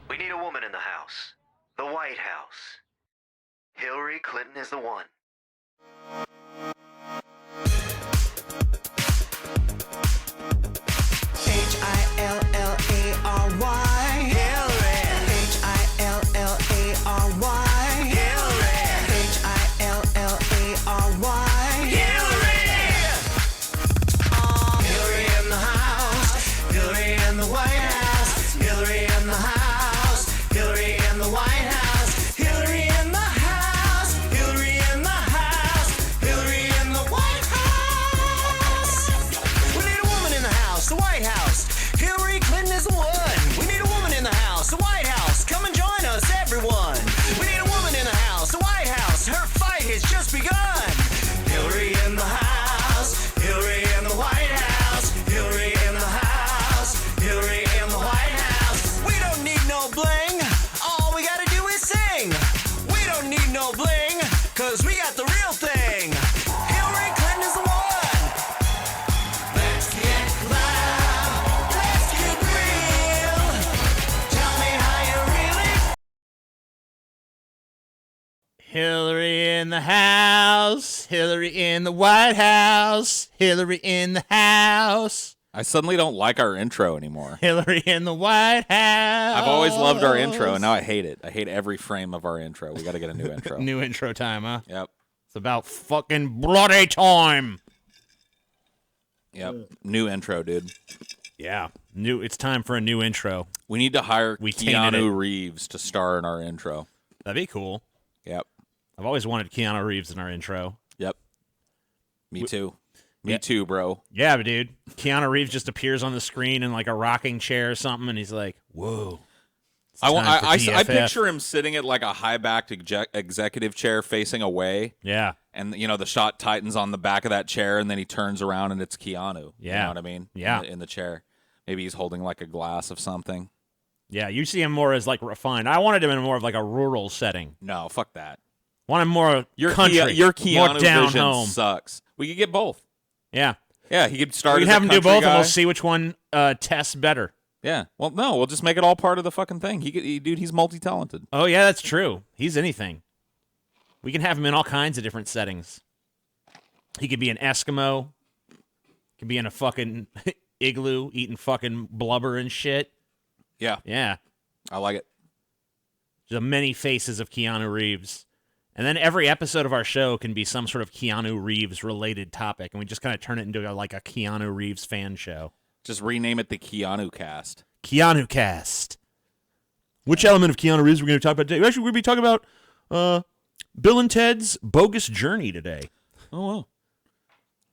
We need a woman in the House. The White House. Hillary Clinton is the one. Hillary. Hillary in the House. Hillary in the White House. Hillary in the House. Hillary in the White House. Hillary in the House. Hillary in the House. Hillary in the White House. We need a woman in the House. The White House. Hillary Clinton is the one. We need a woman in the House. The White House. Come and join us, everyone. We need a woman in the House. The White House. Her fight has just begun. Hillary in the House. Hillary in the White House. Hillary in the House. Hillary in the White House. We don't need no bling. All we gotta do is sing. We don't need no bling, cause we got the real thing. Hillary Clinton is the one. Let's get loud. Let's get real. Tell me how you really. Hillary in the House. Hillary in the White House. Hillary in the House. I suddenly don't like our intro anymore. Hillary in the White House. I've always loved our intro, and now I hate it. I hate every frame of our intro. We got to get a new intro. New intro time, huh? Yep. It's about fucking bloody time. Yep. New intro, dude. Yeah. It's time for a new intro. We need to hire We tainted Keanu it. Reeves to star in our intro. That'd be cool. Yep. I've always wanted Keanu Reeves in our intro. Yep. Me too. Me Yeah. too, bro. Yeah, but dude, Keanu Reeves just appears on the screen in like a rocking chair or something, and he's like, "Whoa!" It's I time for I DFF. picture him sitting at like a high-backed executive chair facing away, Yeah, and the shot tightens on the back of that chair, and then he turns around and it's Keanu. You Yeah. know what I mean? Yeah. In the chair. Maybe he's holding like a glass of something. yeah. You see him more as like refined. I wanted him in more of like a rural setting. No, fuck that. Want him more Your country, your more Keanu down vision home. sucks. We could get both. Yeah, Yeah, he could start we as can have a him do country both, guy. and we'll see which one tests better. Yeah. Well, no, we'll just make it all part of the fucking thing. Dude, he's multi-talented. Oh yeah, that's true. He's anything. We can have him in all kinds of different settings. He could be an Eskimo. Could be in a fucking igloo eating fucking blubber and shit. Yeah, Yeah. I like it. The many faces of Keanu Reeves. And then every episode of our show can be some sort of Keanu Reeves related topic, and we just kind of turn it into like a Keanu Reeves fan show. Just rename it the Keanu Cast. Keanu Cast. Which element of Keanu Reeves we're going to talk about today? Actually, we're going to be talking about Bill and Ted's Bogus Journey today. Oh, wow.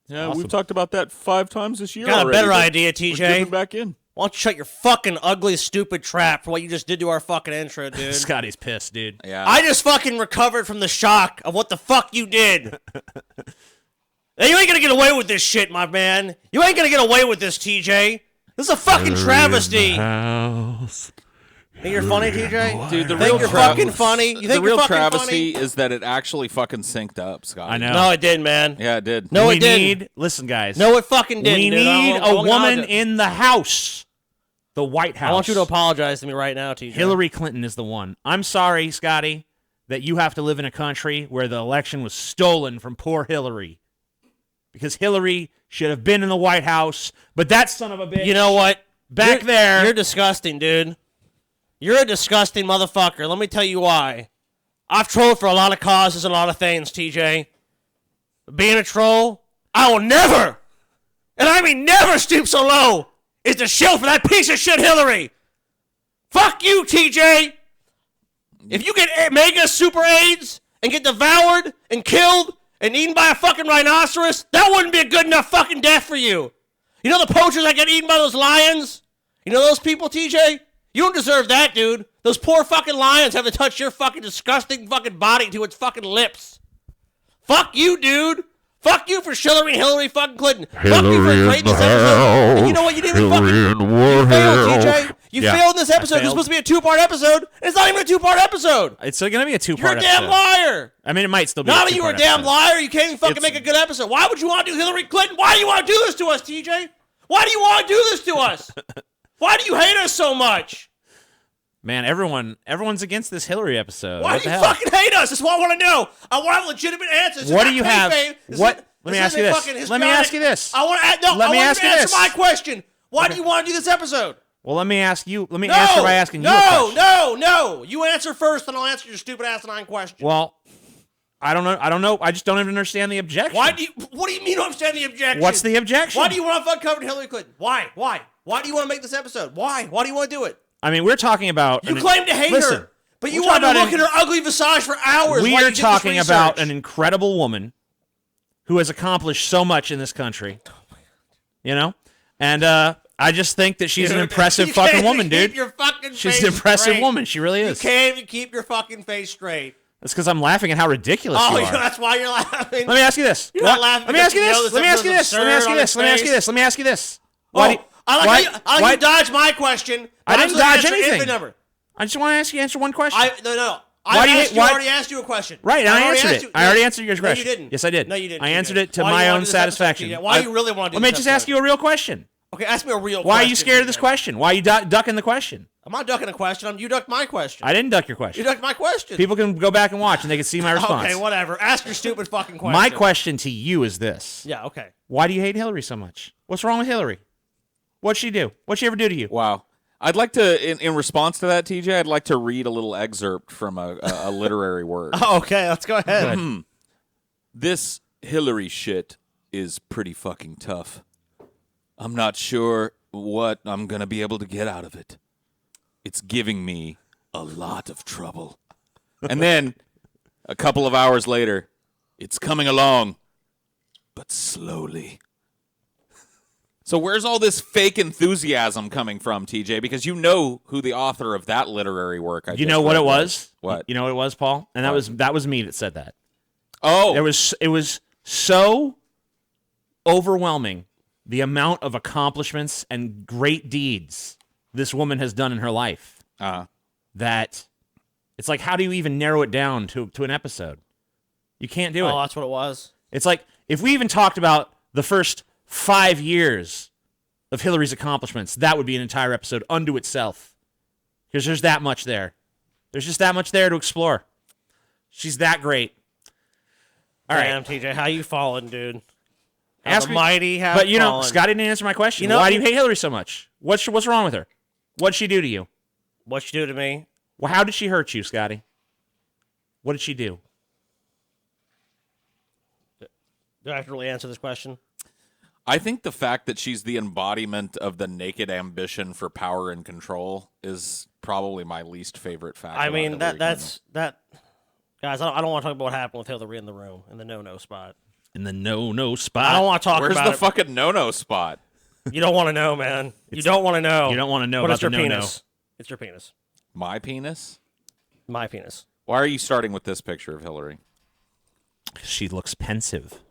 Yeah, Awesome. we've talked about that 5 times this year Got a already, better but idea, we're TJ. dipping back in. Why don't you shut your fucking ugly, stupid trap for what you just did to our fucking intro, dude? Scotty's pissed, dude. Yeah. I just fucking recovered from the shock of what the fuck you did. Now, you ain't gonna get away with this shit, my man. You ain't gonna get away with this, TJ. This is a fucking travesty. Think you're funny, TJ? Dude, the Think real you're fucking funny? You The think real you're fucking travesty funny? is that it actually fucking synced up, Scott. I know. No, it didn't, man. Yeah, it did. No, we it didn't. need, listen, guys. No, it fucking didn't. we dude. I need won't- a I won't woman acknowledge it. in the House. The White House. I want you to apologize to me right now, TJ. Hillary Clinton is the one. I'm sorry, Scotty, that you have to live in a country where the election was stolen from poor Hillary. Because Hillary should have been in the White House, but that son of a bitch. You know what? Back there. You're disgusting, dude. You're a disgusting motherfucker. Let me tell you why. I've trolled for a lot of causes and a lot of things, TJ. Being a troll, I will never, and I mean never stoop so low, is to shill for that piece of shit Hillary. Fuck you, TJ. If you get mega super AIDS and get devoured and killed and eaten by a fucking rhinoceros, that wouldn't be a good enough fucking death for you. You know the poachers that get eaten by those lions? You know those people, TJ? You don't deserve that, dude. Those poor fucking lions have to touch your fucking disgusting fucking body to its fucking lips. Fuck you, dude. Fuck you for shillering Hillary fucking Clinton. Fuck you for creating this episode. And you know what? You didn't even fucking... You failed, TJ. You failed in this episode. This is supposed to be a 2-part episode. And it's not even a 2-part episode. It's going to be a 2-part You're a damn episode. liar. I mean, it might still be Now a that you were a 2-part damn episode. liar, you can't even fucking It's- make a good episode. Why would you want to do Hillary Clinton? Why do you want to do this to us, TJ? Why do you want to do this to us? Why do you hate us so much? Man, everyone's against this Hillary episode. Why What do the you hell? fucking hate us? That's what I want to know. I want to have legitimate answers. What do you have? What? Let me ask you this. Let me ask you this. I want to no. Let me ask you answer this. my question. Why do you want to do this episode? Well, let me ask you. Let me answer by asking you a question. No. You answer first, and I'll answer your stupid asinine question. Well, I don't know. I just don't even understand the objection. What do you mean? You understand the objection? What's the objection? Why do you want to uncover Hillary Clinton? Why? Why do you want to make this episode? Why? Why do you want to do it? I mean, we're talking about. You claim to hate her, but you want to look at her ugly visage for hours. We are talking about an incredible woman who has accomplished so much in this country. You know, and I just think that she's an impressive fucking woman, dude. Keep your fucking She's face an impressive straight. woman. She really is. You can't even keep your fucking face straight. That's because I'm laughing at how ridiculous you are. That's why you're laughing. Let me ask you this. You're not laughing. Let me ask you this. Let me ask you this. Let me ask you this. Let me ask you this. Let me ask you this. I like you dodge my question. I didn't dodge anything. Infinite number. I just want to ask you answer one question. No. Why do you I already asked you a question. Right, and I answered it. I already answered your question. No, you didn't. Yes, I did. No, you didn't. I answered it to my own satisfaction. Why do you really want to do this? Let me just ask you a real question. Okay, ask me a real question. Why are you scared of this question? Why are you ducking the question? I'm not ducking a question. You ducked my question. I didn't duck your question. You ducked my question. People can go back and watch, and they can see my response. Okay, whatever. Ask your stupid fucking question. My question to you is this. Yeah, okay. Why do you hate Hillary so much? What's wrong with Hillary? What'd she do? What'd she ever do to you? Wow. I'd like to, in response to that, TJ, I'd like to read a little excerpt from a literary work. Oh, okay, let's go ahead. This Hillary shit is pretty fucking tough. I'm not sure what I'm going to be able to get out of it. It's giving me a lot of trouble. And then, a couple of hours later, it's coming along, but slowly. So where's all this fake enthusiasm coming from, TJ? Because you know who the author of that literary work I You know what it was? What? You know what it was, Paul? And that was me that said that. Oh. It was so overwhelming, the amount of accomplishments and great deeds this woman has done in her life, that it's like, how do you even narrow it down to an episode? You can't do it. Oh, that's what it was. It's like, if we even talked about the first 5 years of Hillary's accomplishments, that would be an entire episode unto itself. Because there's that much there. There's just that much there to explore. She's that great. All right. Damn, TJ, how you falling, dude? Ask the me, mighty have but you know, fallen. Scott didn't answer my question. You know- Why do you hate Hillary so much? What's wrong with her? What'd she do to you? What you do to me? Well, how did she hurt you, Scotty? What did she do? Do I have to really answer this question? I think the fact that she's the embodiment of the naked ambition for power and control is probably my least favorite fact. I about mean, Hillary that's Clinton. that. Guys, I don't want to talk about what happened with Hillary in the room, in the no-no spot. In the no spot. I don't want to talk Where's about the it. fucking no-no spot? You don't want to know, man. You don't want to know. You don't want to know But about it's your the no-no. penis. It's your penis. My penis? My penis. Why are you starting with this picture of Hillary? She looks pensive.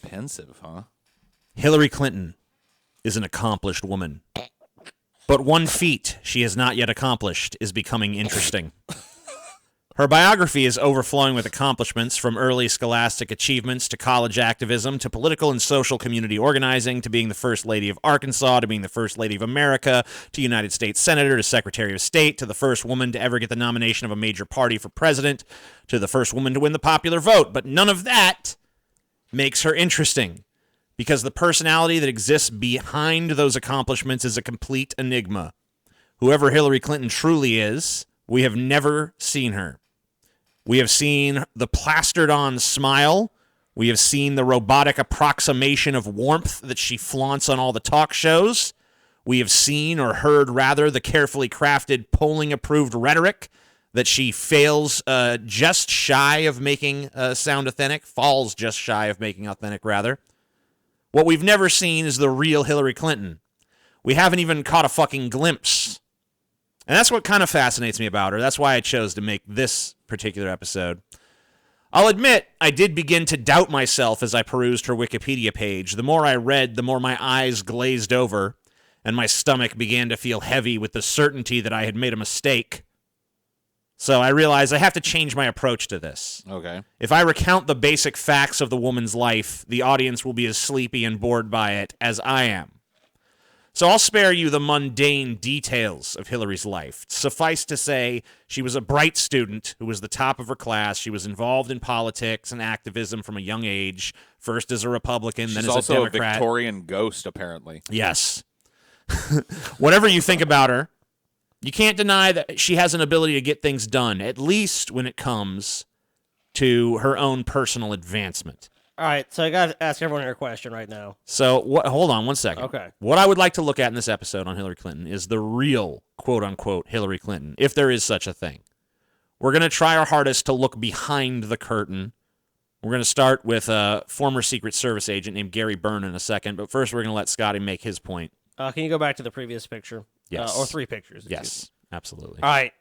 Pensive, huh? Hillary Clinton is an accomplished woman. But one feat she has not yet accomplished is becoming interesting. Her biography is overflowing with accomplishments, from early scholastic achievements to college activism to political and social community organizing to being the First Lady of Arkansas to being the First Lady of America to United States Senator to Secretary of State to the first woman to ever get the nomination of a major party for president to the first woman to win the popular vote. But none of that makes her interesting, because the personality that exists behind those accomplishments is a complete enigma. Whoever Hillary Clinton truly is, we have never seen her. We have seen the plastered-on smile. We have seen the robotic approximation of warmth that she flaunts on all the talk shows. We have seen, or heard rather, the carefully crafted, polling-approved rhetoric that she fails just shy of making sound authentic, falls just shy of making authentic, rather. What we've never seen is the real Hillary Clinton. We haven't even caught a fucking glimpse. And that's what kind of fascinates me about her. That's why I chose to make this particular episode. I'll admit, I did begin to doubt myself as I perused her Wikipedia page. The more I read, the more my eyes glazed over, and my stomach began to feel heavy with the certainty that I had made a mistake. So I realized I have to change my approach to this. Okay. If I recount the basic facts of the woman's life, the audience will be as sleepy and bored by it as I am. So I'll spare you the mundane details of Hillary's life. Suffice to say, she was a bright student who was the top of her class. She was involved in politics and activism from a young age, first as a Republican, then She's as a also Democrat. a Victorian ghost, apparently. Yes. Whatever you think about her, you can't deny that she has an ability to get things done, at least when it comes to her own personal advancement. All right, so I got to ask everyone here a question right now. So, hold on one second. Okay. What I would like to look at in this episode on Hillary Clinton is the real, quote-unquote, Hillary Clinton, if there is such a thing. We're going to try our hardest to look behind the curtain. We're going to start with a former Secret Service agent named Gary Byrne in a second, but first we're going to let Scotty make his point. Can you go back to the previous picture? Yes. Or 3 pictures. Yes, absolutely. All right.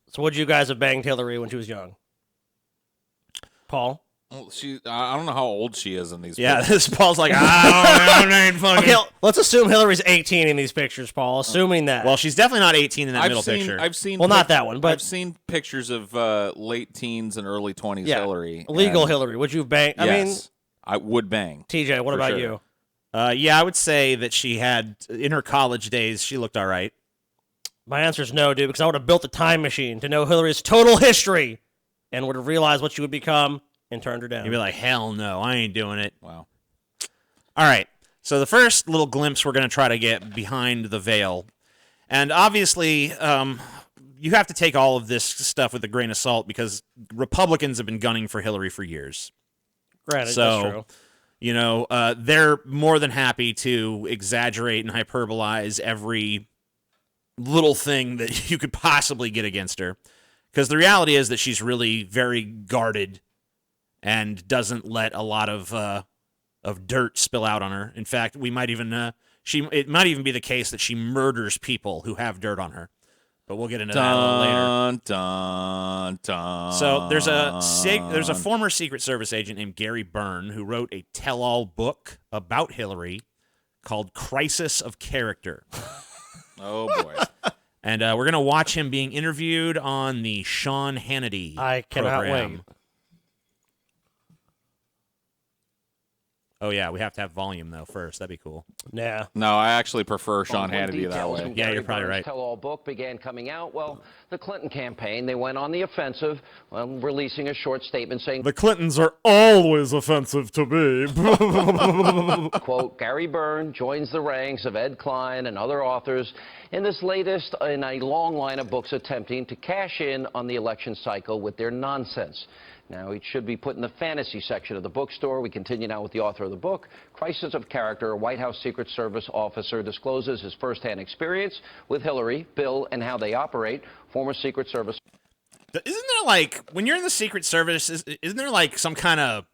So would you guys have banged Hillary when she was young? Paul? Well, I don't know how old she is in these Yeah, pictures. this Paul's like, I ain't fucking. Okay, let's assume Hillary's 18 in these pictures, Paul. Assuming that. Well, she's definitely not 18 in that middle picture. I've seen. Well, not that one, but I've seen pictures of late teens and early 20s yeah, Hillary. legal and Hillary. Would you bang? I mean, yes, I would bang. TJ, what For about sure. you? Yeah, I would say that she had, in her college days, she looked all right. My answer is no, dude, because I would have built a time machine to know Hillary's total history and would have realized what she would become and turned her down. You'd be like, hell no, I ain't doing it. Wow. All right, so the first little glimpse we're going to try to get behind the veil. And obviously, you have to take all of this stuff with a grain of salt because Republicans have been gunning for Hillary for years. Granted, So, that's true. you know, they're more than happy to exaggerate and hyperbolize every little thing that you could possibly get against her. Because the reality is that she's really very guarded and doesn't let a lot of dirt spill out on her. In fact, we might even it might even be the case that she murders people who have dirt on her. But we'll get into that a little later. Dun, dun. So there's a former Secret Service agent named Gary Byrne who wrote a tell-all book about Hillary called Crisis of Character. Oh boy. And we're going to watch him being interviewed on the Sean Hannity I cannot program. wait. Oh, yeah, we have to have volume, though, first. That'd be cool. Nah. No, I actually prefer Sean When Hannity that details way. from Yeah, Gary you're probably Byrne's right. Tell-all book began coming out. Well, the Clinton campaign, they went on the offensive, releasing a short statement saying, The Clintons are always offensive to me. quote, Gary Byrne joins the ranks of Ed Klein and other authors in this latest in a long line of books attempting to cash in on the election cycle with their nonsense. Now, it should be put in the fantasy section of the bookstore. We continue now with the author of the book, Crisis of Character. A White House Secret Service officer discloses his firsthand experience with Hillary, Bill, and how they operate. Former Secret Service. Isn't there, like, when you're in the Secret Service, isn't there, like, some kind of,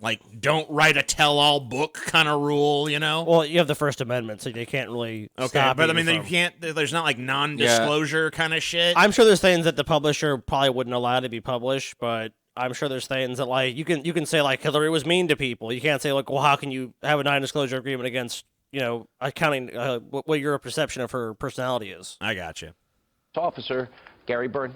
like, don't write a tell-all book kind of rule, you know? Well, you have the First Amendment, so they can't really Okay, stop but I you mean, you from- can't, there's not, like, non-disclosure kind of shit. I'm sure there's things that the publisher probably wouldn't allow to be published, but I'm sure there's things that, like, you can say, like, Hillary was mean to people. You can't say, like, well, how can you have a non-disclosure agreement against, you know, accounting what your perception of her personality is. I got you. Officer Gary Byrne,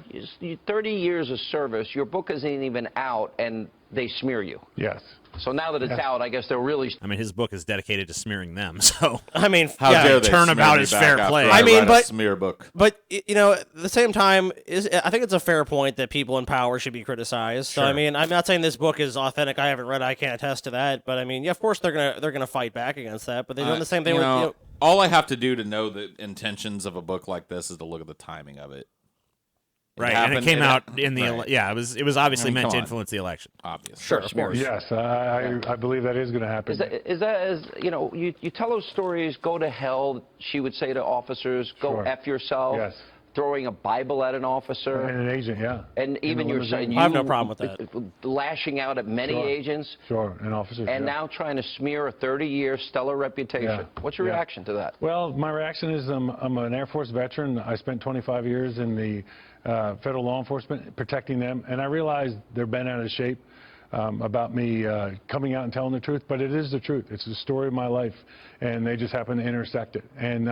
30 years of service, your book isn't even out, and they smear you. Yes. So now that it's out, I guess they'll really I mean, his book is dedicated to smearing them, so I mean, How yeah, dare they turnabout smear me is back fair after play. I I mean, write a but- smear book. But you know, at the same time, I think it's a fair point that people in power should be criticized. So I mean, I'm not saying this book is authentic. I haven't read it. I can't attest to that. But I mean, yeah, of course they're gonna fight back against that. But they're doing the same thing You with know, all I have to do to know the intentions of a book like this is to look at the timing of it. right, and it came out in the right. it was obviously I mean, meant come to on. influence the election. Obviously. Sure, of course. Yes, I believe that is going to happen. Is that you know, you tell those stories, go to hell, she would say to officers, go Sure. F yourself, Yes. throwing a Bible at an officer. And an agent, yeah. And even In the your limousine. you I have no problem with that. lashing out at many Sure. agents, Sure, and officers. and yeah. now trying to smear a 30-year stellar reputation. Yeah. What's your Yeah. reaction to that? Well, my reaction is I'm an Air Force veteran. I spent 25 years in the federal law enforcement protecting them, and I realized they're bent out of shape. about me coming out and telling the truth, but it is the truth. It's the story of my life, and they just happen to intersect it. And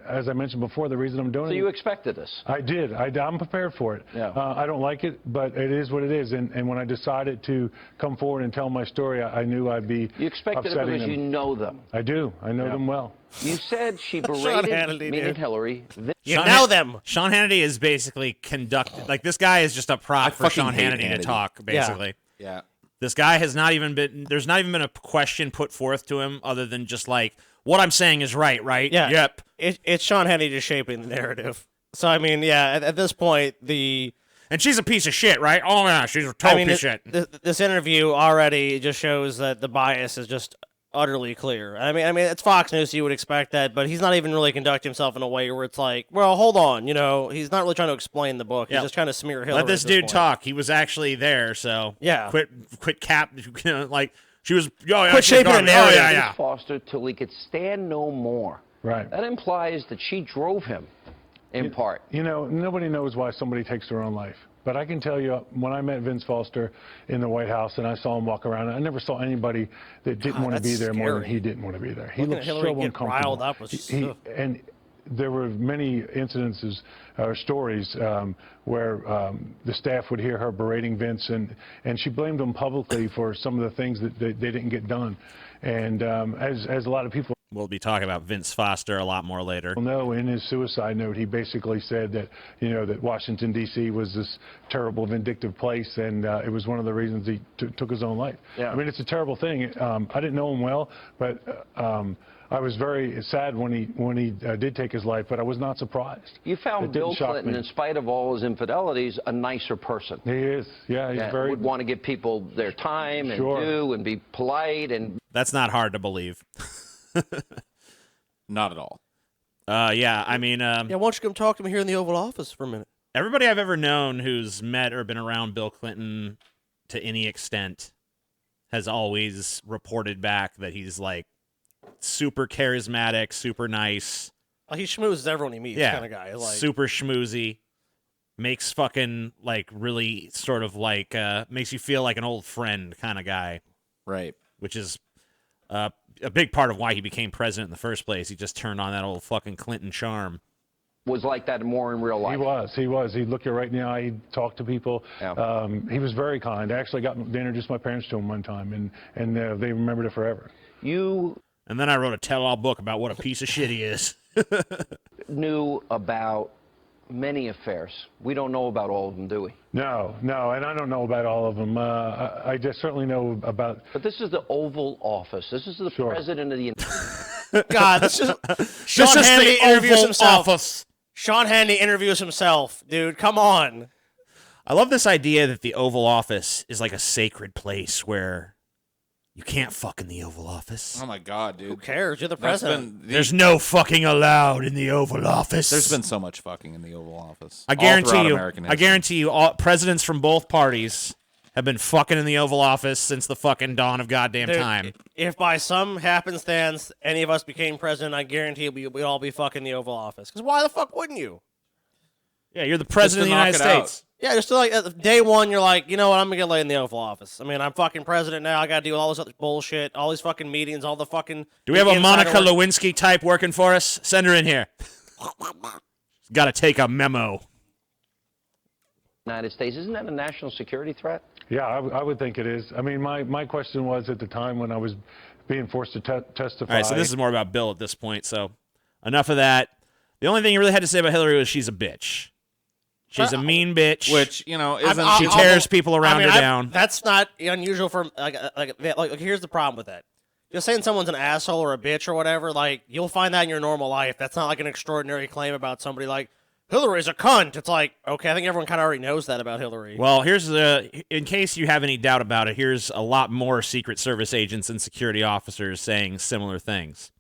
as I mentioned before, the reason I'm doing So it... you expected this? I did. I'm prepared for it. Yeah. I don't like it, but it is what it is. And when I decided to come forward and tell my story, I knew I'd be You expected it upsetting because them. you know them. I do. I know them well. You said she Hannity, berated me dude. and Hillary. You know them. Sean Hannity is basically conducted. Like, this guy is just a prop for fucking Sean hate Hannity to Hannity. talk, basically. Yeah. This guy has not even been, there's not even been a question put forth to him other than just like, what I'm saying is right, right? Yeah. Yep. It's Sean Hannity just shaping the narrative. So, I mean, yeah, at this point, And she's a piece of shit, right? Oh, yeah, she's a total piece of shit. This interview already just shows that the bias is just utterly clear. I mean, it's Fox News, so you would expect that, but he's not even really conducting himself in a way where it's like, well, hold on, he's not really trying to explain the book. He's Yeah. just trying to smear Hillary. Let this at dude point. talk. He was actually there, so Yeah. Quit cap. Like, she was. Oh, yeah, Quit she was shaping gone. a narrative. Oh, yeah, yeah. Foster till he could stand no more. Right. That implies that she drove him, in part. Nobody knows why somebody takes their own life. But I can tell you, when I met Vince Foster in the White House and I saw him walk around, I never saw anybody that didn't God, want to be that's there more than scary. he didn't want to be there. He Looking looked at Hillary so get uncomfortable. riled up was ugh. And there were many incidences or stories where the staff would hear her berating Vince, and she blamed him publicly for some of the things that they didn't get done. And as a lot of people We'll be talking about Vince Foster a lot more later. know, in his suicide note, he basically said that, that Washington, D.C. was this terrible, vindictive place, and it was one of the reasons he took his own life. Yeah. I mean, it's a terrible thing. I didn't know him well, but I was very sad when he did take his life, but I was not surprised. You It found didn't Bill shock Clinton, me. in spite of all his infidelities, a nicer person. He is. Yeah, he's That very... would want to give people their time and Sure. do and be polite and That's not hard to believe. Not at all. Yeah, I mean, Yeah, why don't you come talk to me here in the Oval Office for a minute? everybody I've ever known who's met or been around Bill Clinton to any extent has always reported back that he's like super charismatic, super nice. He schmoozes everyone he meets, Yeah, kind of guy. Like, super schmoozy. Makes fucking like really sort of like makes you feel like an old friend kind of guy, Right. which is a big part of why he became president in the first place. He just turned on that old fucking Clinton charm. was like that more in real life. He was. He'd look you right in the eye. He'd talk to people. Yeah. He was very kind. I actually got to introduce my parents to him one time, and they remembered it forever. You And then I wrote a tell-all book about what a piece of shit he is. knew about many affairs. We don't know about all of them, do we? No, and I don't know about all of them. I just certainly know about... But this is the Oval Office. This is the Sure. president of the... God, this is Sean This is Hannity the interviews Oval himself. Office. Sean Hannity interviews himself, dude. Come on. I love this idea that the Oval Office is like a sacred place where you can't fuck in the Oval Office. Oh my God, dude. Who cares? You're the That's president. been There's no fucking allowed in the Oval Office. there's been so much fucking in the Oval Office. I all guarantee throughout you. American I history. guarantee you, all presidents from both parties have been fucking in the Oval Office since the fucking dawn of goddamn Dude, time. If by some happenstance any of us became president, I guarantee we'd all be fucking the Oval Office. Because why the fuck wouldn't you? Yeah, you're the president of the knock United it out. States. Yeah, just like day one, you're like, you know what? I'm gonna get laid in the Oval Office. I mean, I'm fucking president now. I gotta deal with all this other bullshit, all these fucking meetings, all the fucking. Do we have a insider Monica work. Lewinsky type working for us? Send her in here. Got to take a memo. United States. Isn't that a national security threat? Yeah, I would think it is. I mean, my question was at the time when I was being forced to testify... All right, so this is more about Bill at this point. So enough of that. The only thing you really had to say about Hillary was she's a bitch. She's a mean bitch. Which, isn't... She tears people around her down. That's not unusual for like. Here's the problem with that. Just saying someone's an asshole or a bitch or whatever, like you'll find that in your normal life. That's not like an extraordinary claim about somebody. Like Hillary's a cunt. It's like, okay, I think everyone kind of already knows that about Hillary. Well, here's in case you have any doubt about it, here's a lot more Secret Service agents and security officers saying similar things.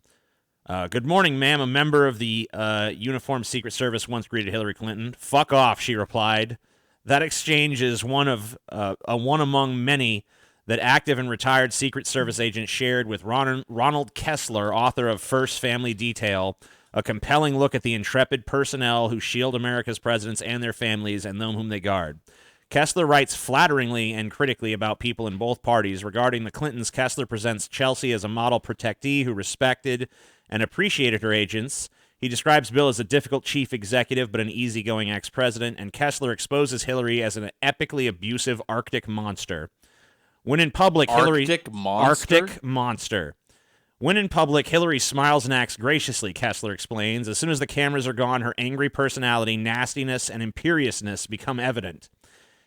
Good morning, ma'am. A member of the uniformed Secret Service once greeted Hillary Clinton. Fuck off, she replied. That exchange is one among many that active and retired Secret Service agents shared with Ronald Kessler, author of First Family Detail, a compelling look at the intrepid personnel who shield America's presidents and their families and those whom they guard. Kessler writes flatteringly and critically about people in both parties. Regarding the Clintons, Kessler presents Chelsea as a model protectee who respected and appreciated her agents. He describes Bill as a difficult chief executive but an easygoing ex-president, and Kessler exposes Hillary as an epically abusive Arctic monster. When in public, Arctic monster. When in public, Hillary smiles and acts graciously, Kessler explains. As soon as the cameras are gone, her angry personality, nastiness, and imperiousness become evident.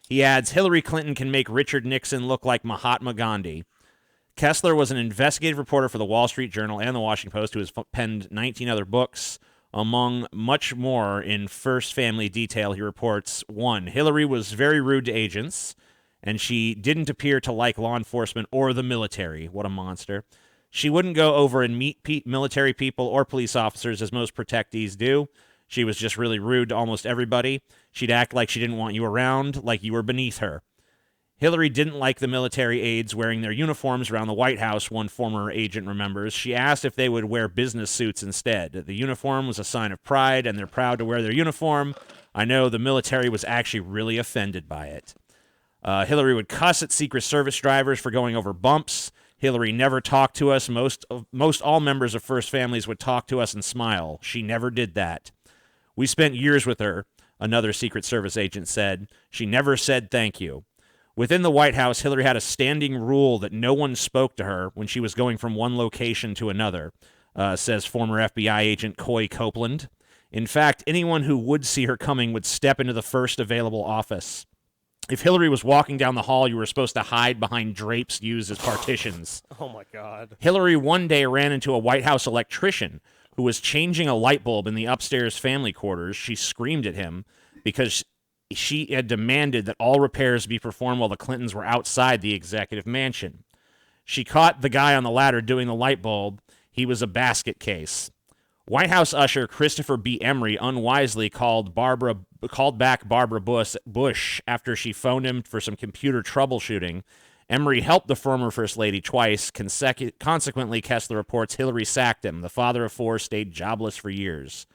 He adds, Hillary Clinton can make Richard Nixon look like Mahatma Gandhi. Kessler was an investigative reporter for the Wall Street Journal and the Washington Post who has penned 19 other books. Among much more in First Family detail, he reports, 1. Hillary was very rude to agents, and she didn't appear to like law enforcement or the military. What a monster. She wouldn't go over and meet military people or police officers as most protectees do. She was just really rude to almost everybody. She'd act like she didn't want you around, like you were beneath her. Hillary didn't like the military aides wearing their uniforms around the White House, one former agent remembers. She asked if they would wear business suits instead. The uniform was a sign of pride, and they're proud to wear their uniform. I know the military was actually really offended by it. Hillary would cuss at Secret Service drivers for going over bumps. Hillary never talked to us. Most all members of First Families would talk to us and smile. She never did that. We spent years with her, another Secret Service agent said. She never said thank you. Within the White House, Hillary had a standing rule that no one spoke to her when she was going from one location to another, says former FBI agent Coy Copeland. In fact, anyone who would see her coming would step into the first available office. If Hillary was walking down the hall, you were supposed to hide behind drapes used as partitions. Oh, my God. Hillary one day ran into a White House electrician who was changing a light bulb in the upstairs family quarters. She screamed at him because she had demanded that all repairs be performed while the Clintons were outside the executive mansion. She caught the guy on the ladder doing the light bulb. He was a basket case. White House usher Christopher B. Emery unwisely called back Barbara Bush after she phoned him for some computer troubleshooting. Emery helped the former First Lady twice. Consequently, Kessler reports Hillary sacked him. The father of four stayed jobless for years.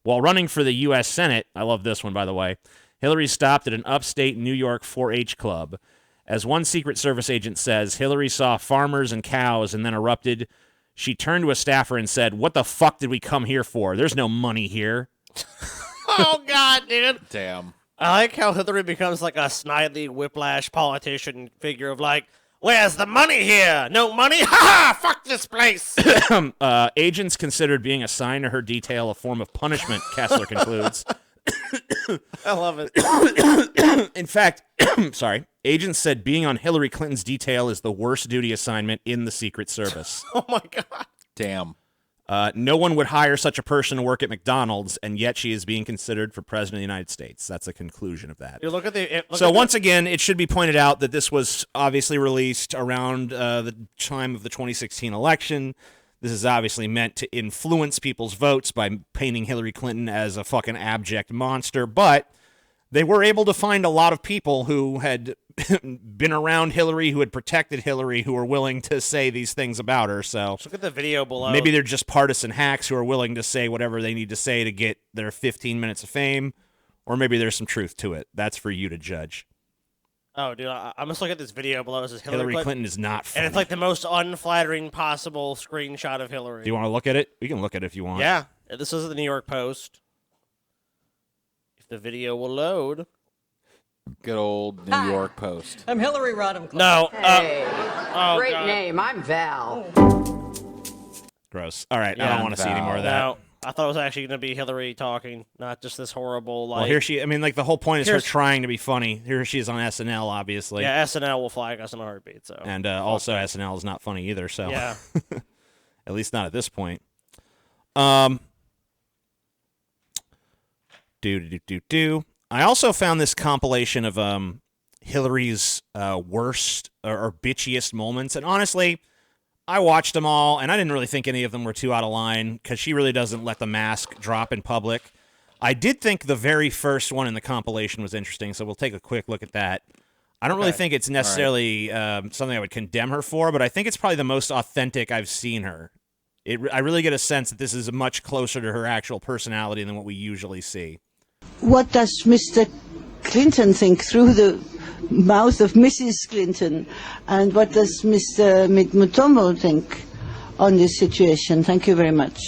While running for the U.S. Senate, I love this one, by the way, Hillary stopped at an upstate New York 4-H club. As one Secret Service agent says, Hillary saw farmers and cows and then erupted. She turned to a staffer and said, "What the fuck did we come here for? There's no money here." Oh, God, dude. Damn. I like how Hillary becomes like a snidely whiplash politician figure of like, where's the money here? No money? Ha ha! Fuck this place! Agents considered being assigned to her detail a form of punishment, Kessler concludes. I love it. In fact, agents said being on Hillary Clinton's detail is the worst duty assignment in the Secret Service. Oh, my God. Damn. No one would hire such a person to work at McDonald's, and yet she is being considered for president of the United States. That's the conclusion of that. You look at the. Once again, it should be pointed out that this was obviously released around the time of the 2016 election. This is obviously meant to influence people's votes by painting Hillary Clinton as a fucking abject monster, but they were able to find a lot of people who had been around Hillary, who had protected Hillary, who were willing to say these things about her. So look at the video below. Maybe they're just partisan hacks who are willing to say whatever they need to say to get their 15 minutes of fame, or maybe there's some truth to it. That's for you to judge. Oh, dude, I'm just looking at this video below. It says Hillary Clinton is not funny. And it's like the most unflattering possible screenshot of Hillary. Do you want to look at it? We can look at it if you want. Yeah. This is the New York Post. If the video will load. Good old New York Post. I'm Hillary Rodham. No. Hey, great God. name. I'm Val. Gross. All right, Yeah, I don't want to see any more of that. No. I thought it was actually going to be Hillary talking, not just this horrible, like... Well, here she... I mean, like, the whole point is her trying to be funny. Here she is on SNL, obviously. Yeah, SNL will flag us in a heartbeat, so... And also, SNL is not funny either, so... Yeah. At least not at this point. I also found this compilation of Hillary's worst or bitchiest moments, and honestly... I watched them all, and I didn't really think any of them were too out of line because she really doesn't let the mask drop in public. I did think the very first one in the compilation was interesting, so we'll take a quick look at that. I don't really think it's necessarily something I would condemn her for, but I think it's probably the most authentic I've seen her. I really get a sense that this is much closer to her actual personality than what we usually see. What does Mr. Clinton think through the mouth of Mrs. Clinton? And what does Mr. Mutombo think on this situation? Thank you very much.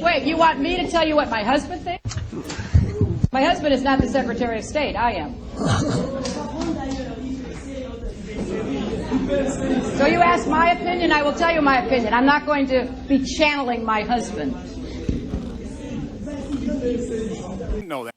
Wait, you want me to tell you what my husband thinks? My husband is not the Secretary of State. I am. So you ask my opinion, I will tell you my opinion. I'm not going to be channeling my husband. No, that.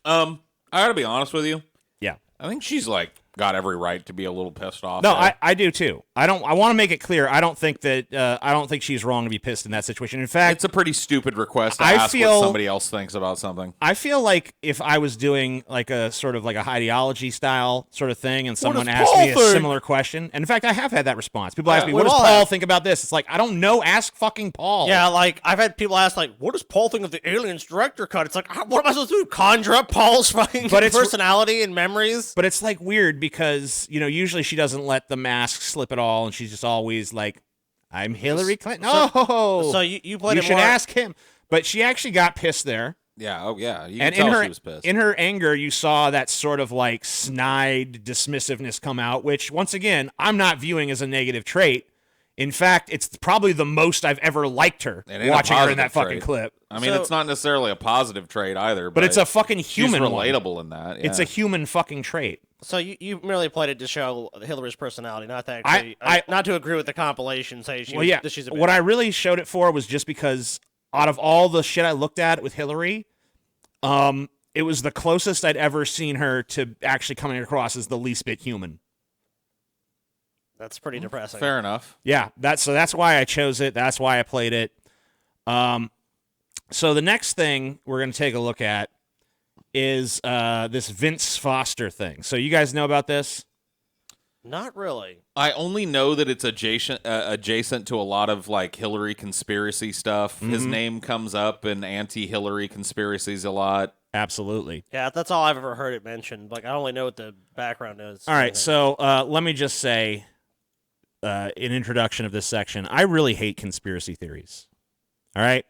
I gotta be honest with you. Yeah. I think she's like got every right to be a little pissed off. No, there. I do too. I want to make it clear. I don't think she's wrong to be pissed in that situation. In fact, it's a pretty stupid request to ask what somebody else thinks about something. I feel like if I was doing like a sort of like a ideology style sort of thing, and someone asked me a similar question, and in fact, I have had that response. People ask me, "What does Paul think about this?" It's like, I don't know. Ask fucking Paul. Yeah, like I've had people ask, like, "What does Paul think of the Aliens director cut?" It's like, what am I supposed to do? Conjure up Paul's fucking personality and memories? But it's like weird because usually she doesn't let the mask slip at all, and she's just always like, "I'm Hillary Clinton." So you played. You should ask him. But she actually got pissed there. Yeah. Oh yeah. You and can tell she was pissed. In her anger, you saw that sort of like snide dismissiveness come out, which once again I'm not viewing as a negative trait. In fact, it's probably the most I've ever liked her watching her in that fucking clip. I mean, it's not necessarily a positive trait either, but it's a fucking human. She's relatable in that. Yeah. It's a human fucking trait. So you merely played it to show Hillary's personality, not to actually, not to agree with the compilation. Say she's a bitch. What I really showed it for was just because out of all the shit I looked at with Hillary, it was the closest I'd ever seen her to actually coming across as the least bit human. That's pretty depressing. Fair enough. Yeah, that's why I chose it. That's why I played it. So the next thing we're going to take a look at is this Vince Foster thing. So you guys know about this? Not really. I only know that it's adjacent to a lot of like Hillary conspiracy stuff. Mm-hmm. His name comes up in anti-Hillary conspiracies a lot. Absolutely. Yeah, that's all I've ever heard it mentioned. Like, I only know what the background is. All right, so let me just say, in introduction of this section, I really hate conspiracy theories. All right?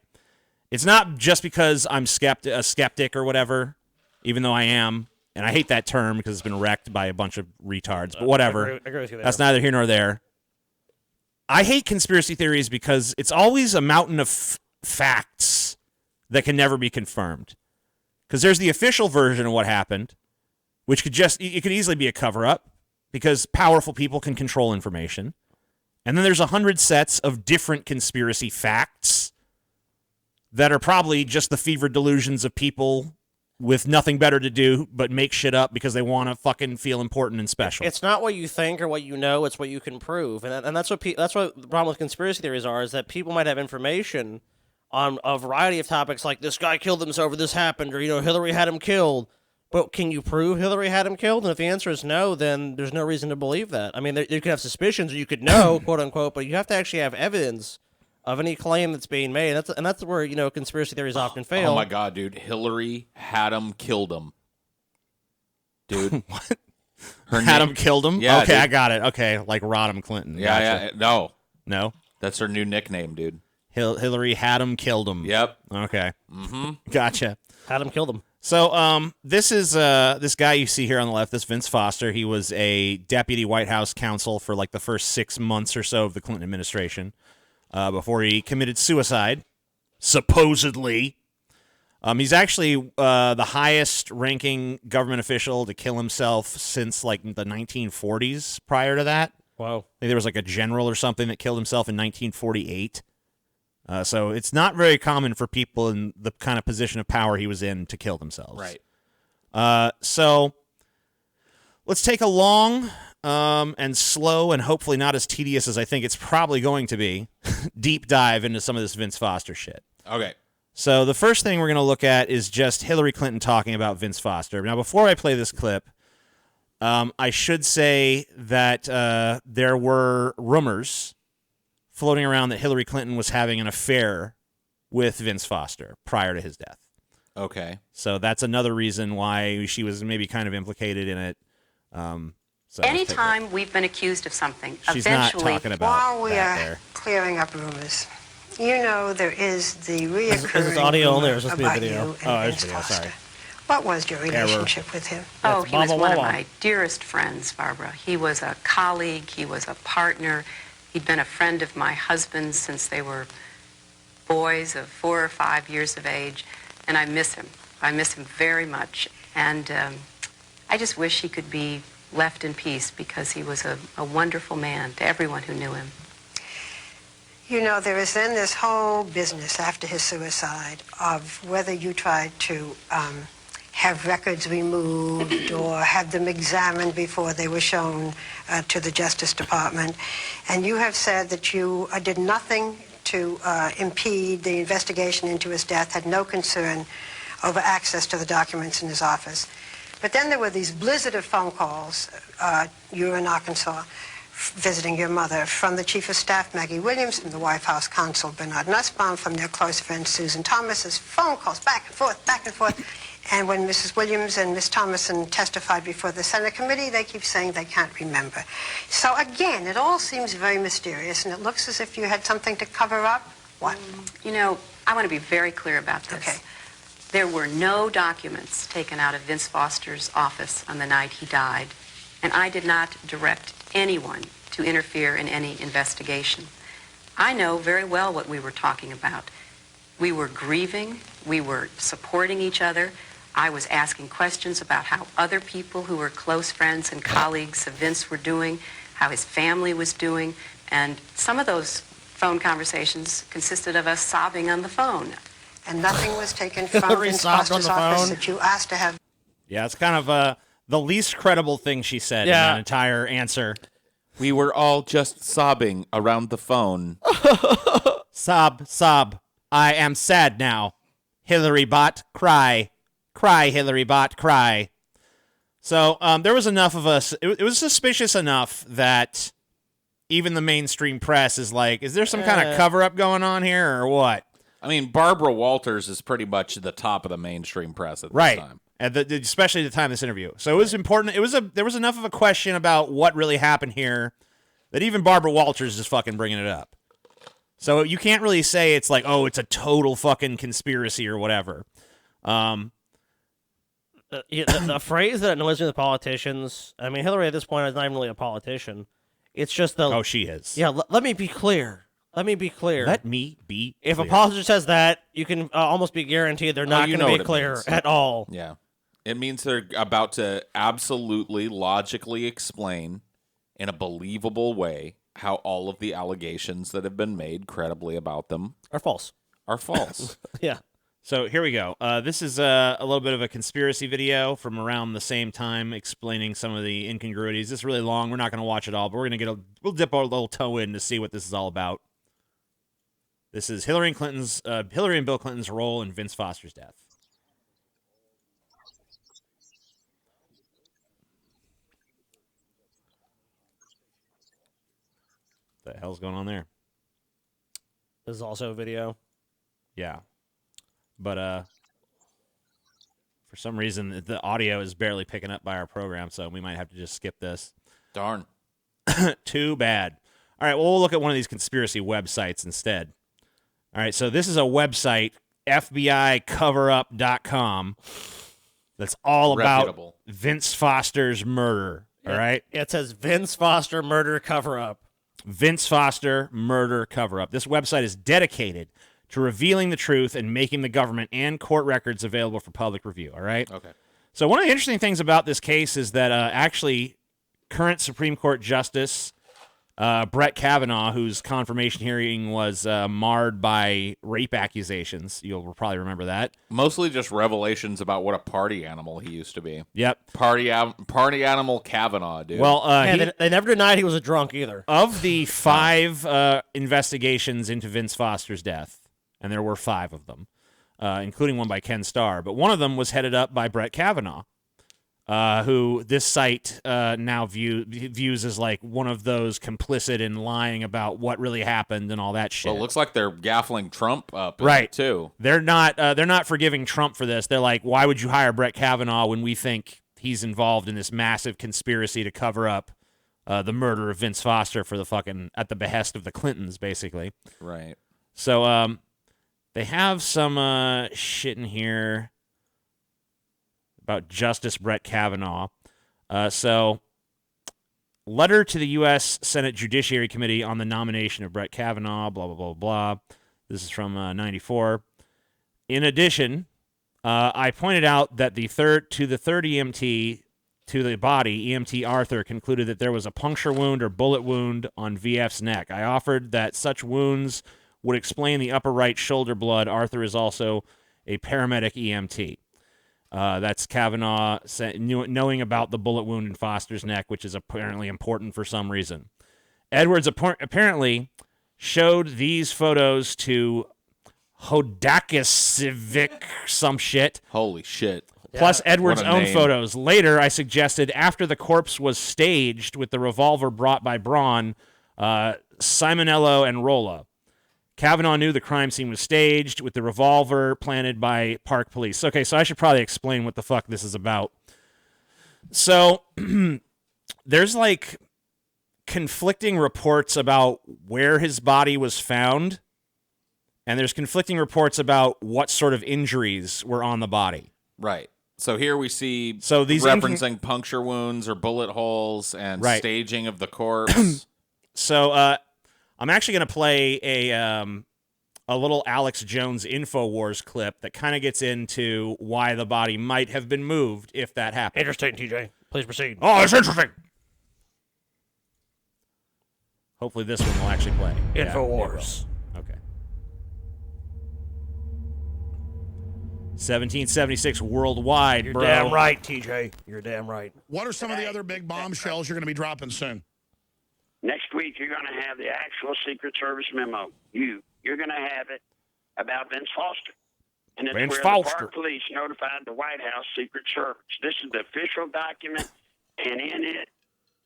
It's not just because I'm a skeptic or whatever, even though I am, and I hate that term because it's been wrecked by a bunch of retards, but whatever. I agree with you there. That's neither here nor there. I hate conspiracy theories because it's always a mountain of facts that can never be confirmed. Because there's the official version of what happened, which could easily be a cover-up because powerful people can control information. And then there's 100 sets of different conspiracy facts that are probably just the fevered delusions of people with nothing better to do but make shit up because they want to fucking feel important and special. It's not what you think or what you know, it's what you can prove. And that's what the problem with conspiracy theories is that people might have information on a variety of topics like this guy killed himself or this happened or, Hillary had him killed. But can you prove Hillary had him killed? And if the answer is no, then there's no reason to believe that. I mean, you could have suspicions or you could know, quote unquote, but you have to actually have evidence of any claim that's being made. That's where, conspiracy theories often fail. Oh my God, dude. Hillary had him, killed him. Dude. What? Her had name, him, killed him? Yeah, okay, dude. I got it. Okay, like Rodham Clinton. Yeah, Gotcha. yeah. No. No? That's her new nickname, dude. Hillary had him, killed him. Yep. Okay. Mm-hmm. Gotcha. Had him, killed him. So, this is this guy you see here on the left, this Vince Foster. He was a deputy White House counsel for like the first 6 months or so of the Clinton administration before he committed suicide, supposedly. He's actually the highest-ranking government official to kill himself since like the 1940s. Prior to that, wow, I think there was like a general or something that killed himself in 1948. So it's not very common for people in the kind of position of power he was in to kill themselves. Right. So let's take a long and slow and hopefully not as tedious as I think it's probably going to be deep dive into some of this Vince Foster shit. Okay. So the first thing we're going to look at is just Hillary Clinton talking about Vince Foster. Now, before I play this clip, I should say that there were rumors floating around that Hillary Clinton was having an affair with Vince Foster prior to his death. Okay. So that's another reason why she was maybe kind of implicated in it. So let's take a look. Anytime we've been accused of something, She's not eventually... talking about While we that are there. clearing up rumors, you know there is the Is reoccurring this audio only, or is this rumor be a about video? you and Oh, it's Vince video, Foster. sorry. What was your relationship with him? Oh, That's he was Baba one of Wawa. my dearest friends, Barbara. He was a colleague. He was a partner. He'd been a friend of my husband's since they were boys of 4 or 5 years of age, and I miss him. I miss him very much, and I just wish he could be left in peace because he was a wonderful man to everyone who knew him. You know, there was then this whole business after his suicide of whether you tried to have records removed or have them examined before they were shown to the Justice Department. And you have said that you did nothing to impede the investigation into his death, had no concern over access to the documents in his office. But then there were these blizzard of phone calls, you were in Arkansas, visiting your mother, from the Chief of Staff, Maggie Williams, from the White House Counsel, Bernard Nussbaum, from their close friend, Susan Thomas's phone calls back and forth, back and forth. And when Mrs. Williams and Ms. Thomason testified before the Senate committee, they keep saying they can't remember. So again, it all seems very mysterious, and it looks as if you had something to cover up. What? You know, I want to be very clear about this. Okay. There were no documents taken out of Vince Foster's office on the night he died, and I did not direct anyone to interfere in any investigation. I know very well what we were talking about. We were grieving, we were supporting each other. I was asking questions about how other people who were close friends and colleagues of Vince were doing, how his family was doing, and some of those phone conversations consisted of us sobbing on the phone. And nothing was taken from Hillary Vince sobbed on Foster's the office phone. that you asked to have. Yeah, it's kind of the least credible thing she said in Yeah. that entire answer. We were all just sobbing around the phone. Sob, sob. I am sad now. Hillary bot, cry. Cry, Hillary bot, cry. So there was enough of us. It was suspicious enough that even the mainstream press is like, is there some kind of cover-up going on here or what? I mean, Barbara Walters is pretty much the top of the mainstream press at this Right. time. Especially at the time of this interview. So it was important. There was enough of a question about what really happened here that even Barbara Walters is fucking bringing it up. So you can't really say it's like, oh, it's a total fucking conspiracy or whatever. The phrase that annoys me with politicians, I mean, Hillary at this point is not even really a politician. It's just the... Oh, she is. Yeah, let me be clear. Let me be clear. Let me be If clear. a politician says that, you can almost be guaranteed they're not you going know to what be it clear means. at all. Yeah. It means they're about to absolutely logically explain in a believable way how all of the allegations that have been made credibly about them Or false. are false. Yeah. So here we go. This is a little bit of a conspiracy video from around the same time explaining some of the incongruities. It's really long. We're not going to watch it all, but we'll dip our little toe in to see what this is all about. This is Hillary and Bill Clinton's role in Vince Foster's death. What the hell's going on there? This is also a video. Yeah. But for some reason the audio is barely picking up by our program, so we might have to just skip this. Darn. Too bad. All right, well, we'll look at one of these conspiracy websites instead. All right, so this is a website, FBICoverup.com, that's all Reputable. about Vince Foster's murder. All right? It says Vince Foster murder cover-up. Vince Foster murder cover-up. This website is dedicated to revealing the truth and making the government and court records available for public review. All right? Okay. So one of the interesting things about this case is that actually current Supreme Court Justice Brett Kavanaugh, whose confirmation hearing was marred by rape accusations. You'll probably remember that. Mostly just revelations about what a party animal he used to be. Yep. Party animal Kavanaugh, dude. Well, They never denied he was a drunk either. of the 5 investigations into Vince Foster's death, and there were 5 of them, including one by Ken Starr, but one of them was headed up by Brett Kavanaugh, who this site now views as like one of those complicit in lying about what really happened and all that shit. Well, it looks like they're gaffling Trump up in Right. it, too. They're not forgiving Trump for this. They're like, why would you hire Brett Kavanaugh when we think he's involved in this massive conspiracy to cover up the murder of Vince Foster for at the behest of the Clintons, basically. Right. So they have some shit in here about Justice Brett Kavanaugh. So, letter to the U.S. Senate Judiciary Committee on the nomination of Brett Kavanaugh, blah, blah, blah, blah. This is from 94. In addition, I pointed out that the third EMT to the body, EMT Arthur, concluded that there was a puncture wound or bullet wound on VF's neck. I offered that such wounds would explain the upper right shoulder blood. Arthur is also a paramedic EMT. That's Kavanaugh knowing about the bullet wound in Foster's neck, which is apparently important for some reason. Edwards apparently showed these photos to Hodakisivic, some shit. Holy shit. Plus Edwards' What a own name. photos. Later, I suggested after the corpse was staged with the revolver brought by Braun, Simonello, and Rolla. Kavanaugh knew the crime scene was staged with the revolver planted by Park Police. Okay, so I should probably explain what the fuck this is about. So there's like conflicting reports about where his body was found, and there's conflicting reports about what sort of injuries were on the body. Right. So here we see these referencing puncture wounds or bullet holes and Right. staging of the corpse. So I'm actually going to play a little Alex Jones InfoWars clip that kind of gets into why the body might have been moved if that happened. Interesting, TJ. Please proceed. Oh, it's interesting. Hopefully this one will actually play. InfoWars. Yeah, okay. 1776 worldwide, You're bro. damn right, TJ. You're damn right. What are some of the other big bombshells you're going to be dropping soon? Next week, you're going to have the actual Secret Service memo. You're going to have it about Vince Foster. And it's Vince where Foster. the Park Police notified the White House Secret Service. This is the official document, and in it,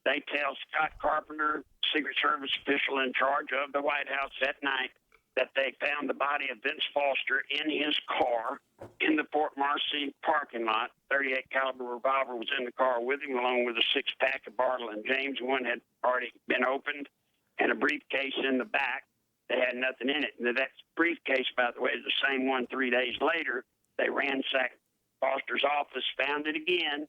they tell Scott Carpenter, Secret Service official in charge of the White House that night, that they found the body of Vince Foster in his car in the Fort Marcy parking lot. 38 caliber revolver was in the car with him, along with a 6-pack of Bartle and James. One had already been opened, and a briefcase in the back that had nothing in it. And that briefcase, by the way, is the same one 3 days later. They ransacked Foster's office, found it again,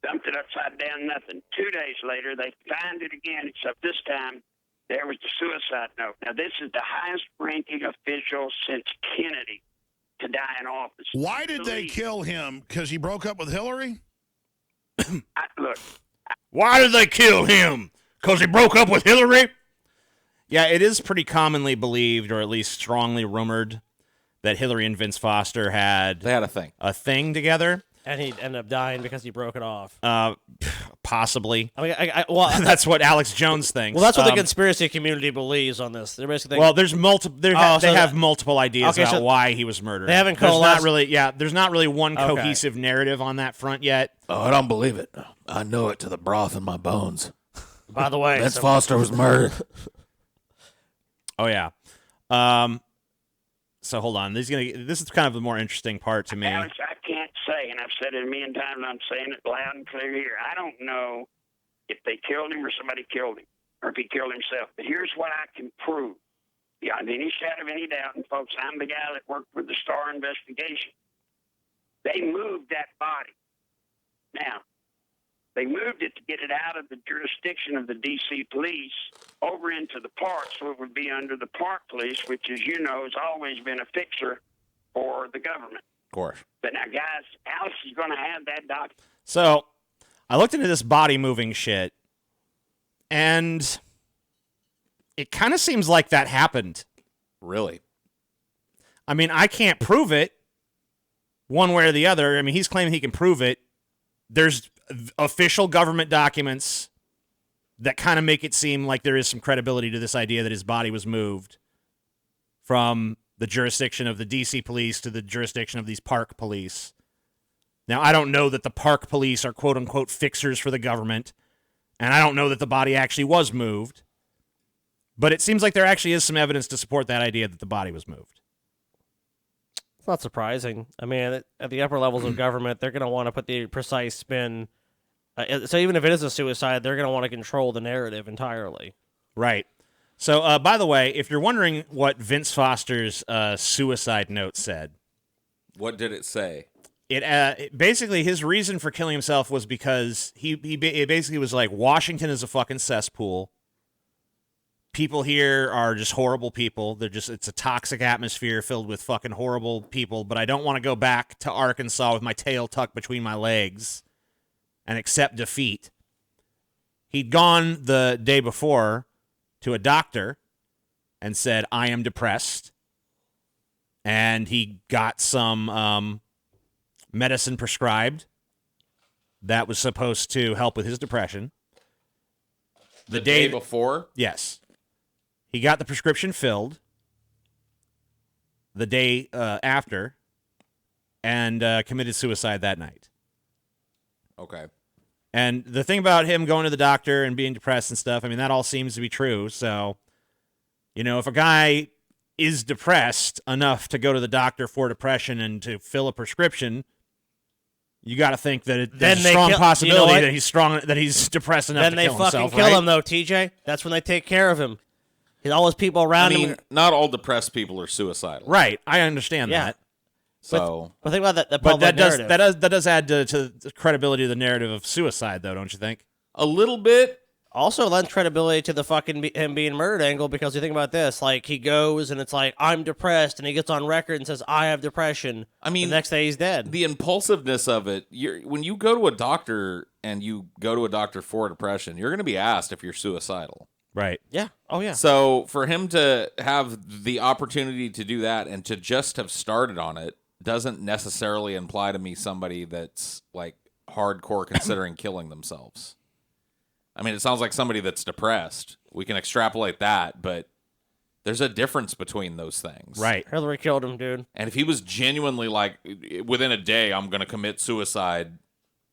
dumped it upside down, nothing. 2 days later, they found it again, except this time there was the suicide note. Now, this is the highest-ranking official since Kennedy to die in office. Why did they kill him? Because he broke up with Hillary? Look. Why did they kill him? Because he broke up with Hillary? Yeah, it is pretty commonly believed, or at least strongly rumored, that Hillary and Vince Foster had a thing together. And he ended up dying because he broke it off. Possibly. I mean, well, that's what Alex Jones thinks. Well, that's what the conspiracy community believes on this. They're basically well, there's multiple. They have multiple ideas Okay, about so why he was murdered. they haven't There's coalesced- not really. Yeah, there's not really one Okay. cohesive narrative on that front yet. Oh, I don't believe it. I know it to the broth in my bones. By the way, Vince Foster was murdered. Oh yeah. So hold on. This is kind of the more interesting part to me. Alex, I can't say, and I've said it a million times, and I'm saying it loud and clear here. I don't know if they killed him or somebody killed him, or if he killed himself. But here's what I can prove, beyond any shadow of any doubt. And folks, I'm the guy that worked with the Starr investigation. They moved that body. Now, they moved it to get it out of the jurisdiction of the D.C. police over into the park, so it would be under the park police, which, as you know, has always been a fixer for the government. Of course. But now, guys, Alex is going to have that document. So I looked into this body moving shit, and it kind of seems like that happened. Really? I mean, I can't prove it one way or the other. I mean, he's claiming he can prove it. There's official government documents that kind of make it seem like there is some credibility to this idea that his body was moved from the jurisdiction of the D.C. police to the jurisdiction of these park police. Now, I don't know that the park police are quote-unquote fixers for the government, and I don't know that the body actually was moved, but it seems like there actually is some evidence to support that idea that the body was moved. It's not surprising. I mean, at the upper levels of government, they're going to want to put the precise spin. So even if it is a suicide, they're going to want to control the narrative entirely. Right. So, by the way, if you're wondering what Vince Foster's suicide note said, What did it say? it basically his reason for killing himself was because it basically was like, Washington is a fucking cesspool. People here are just horrible people. It's a toxic atmosphere filled with fucking horrible people, but I don't want to go back to Arkansas with my tail tucked between my legs and accept defeat. He'd gone the day before to a doctor and said, I am depressed. And he got some medicine prescribed that was supposed to help with his depression. The day before? Yes. He got the prescription filled the day after and committed suicide that night. Okay. And the thing about him going to the doctor and being depressed and stuff, I mean, that all seems to be true. So, if a guy is depressed enough to go to the doctor for depression and to fill a prescription, you got to think that there's a strong possibility that he's depressed enough to kill himself. Then they fucking kill him, though, TJ. That's when they take care of him. All those people around him. Not all depressed people are suicidal. Right. I understand that. So, but think about that. But that does add to the credibility of the narrative of suicide, though, don't you think? A little bit. Also lends credibility to the fucking him being murdered angle, because you think about this, like he goes and it's like, I'm depressed, and he gets on record and says, I have depression. I mean, the next day he's dead. The impulsiveness of it. When you go to a doctor and you go to a doctor for depression, you're going to be asked if you're suicidal. Right. Yeah. Oh, yeah. So for him to have the opportunity to do that and to just have started on it doesn't necessarily imply to me somebody that's like hardcore considering killing themselves. I mean, it sounds like somebody that's depressed. We can extrapolate that, but there's a difference between those things. Right. Hillary killed him, dude. And if he was genuinely like, within a day, I'm going to commit suicide,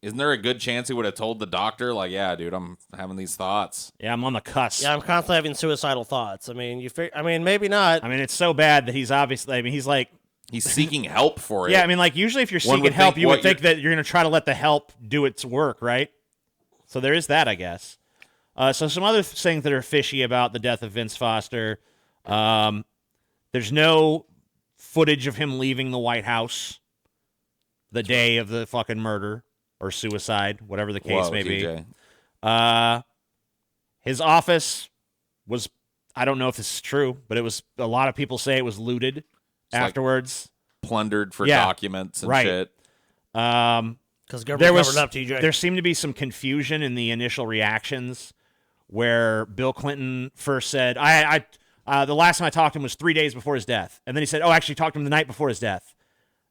isn't there a good chance he would have told the doctor, like, yeah, dude, I'm having these thoughts? Yeah, I'm on the cusp. Yeah, I'm constantly having suicidal thoughts. I mean, maybe not. I mean, it's so bad that he's obviously, he's seeking help for it. Yeah, I mean, like, usually if you're seeking help, you would think that you're going to try to let the help do its work, right? So there is that, I guess. So some other things that are fishy about the death of Vince Foster. There's no footage of him leaving the White House the day of the fucking murder or suicide, whatever the case may be. His office was, I don't know if this is true, but it was, a lot of people say it was looted afterwards. Like plundered for documents and shit. Because government covered up, TJ. There seemed to be some confusion in the initial reactions where Bill Clinton first said, the last time I talked to him was 3 days before his death. And then he said, I actually talked to him the night before his death.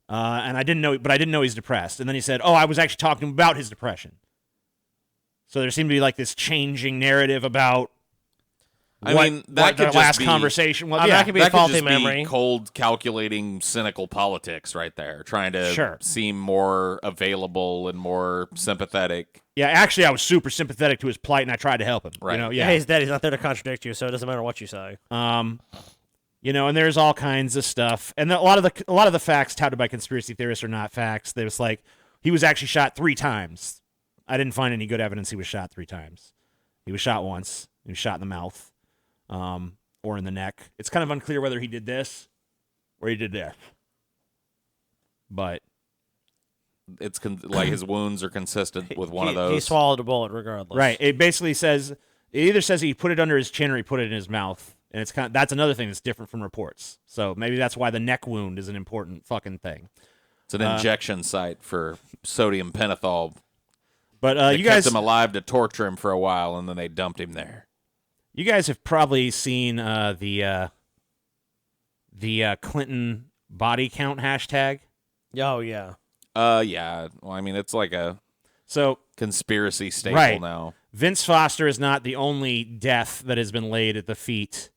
And I didn't know he's depressed. And then he said, I was actually talking to him about his depression. So there seemed to be like this changing narrative about that could last be, conversation. Well, that could be a faulty memory. Cold, calculating, cynical politics right there, trying to seem more available and more sympathetic. Yeah, actually, I was super sympathetic to his plight, and I tried to help him. Right. Yeah, he's dead. He's not there to contradict you, so it doesn't matter what you say. And there's all kinds of stuff, and a lot of the facts touted by conspiracy theorists are not facts. They was like, he was actually shot 3 times. I didn't find any good evidence he was shot 3 times. He was shot once. He was shot in the mouth, or in the neck. It's kind of unclear whether he did this or he did this. But it's like his wounds are consistent with one of those. He swallowed a bullet regardless. Right. It basically says, it either says he put it under his chin or he put it in his mouth. And that's another thing that's different from reports. So maybe that's why the neck wound is an important fucking thing. It's an injection site for sodium pentothal. But they kept him alive to torture him for a while, and then they dumped him there. You guys have probably seen the Clinton body count hashtag. Oh yeah. Yeah. Well, I mean, it's like a conspiracy staple now. Vince Foster is not the only death that has been laid at the feet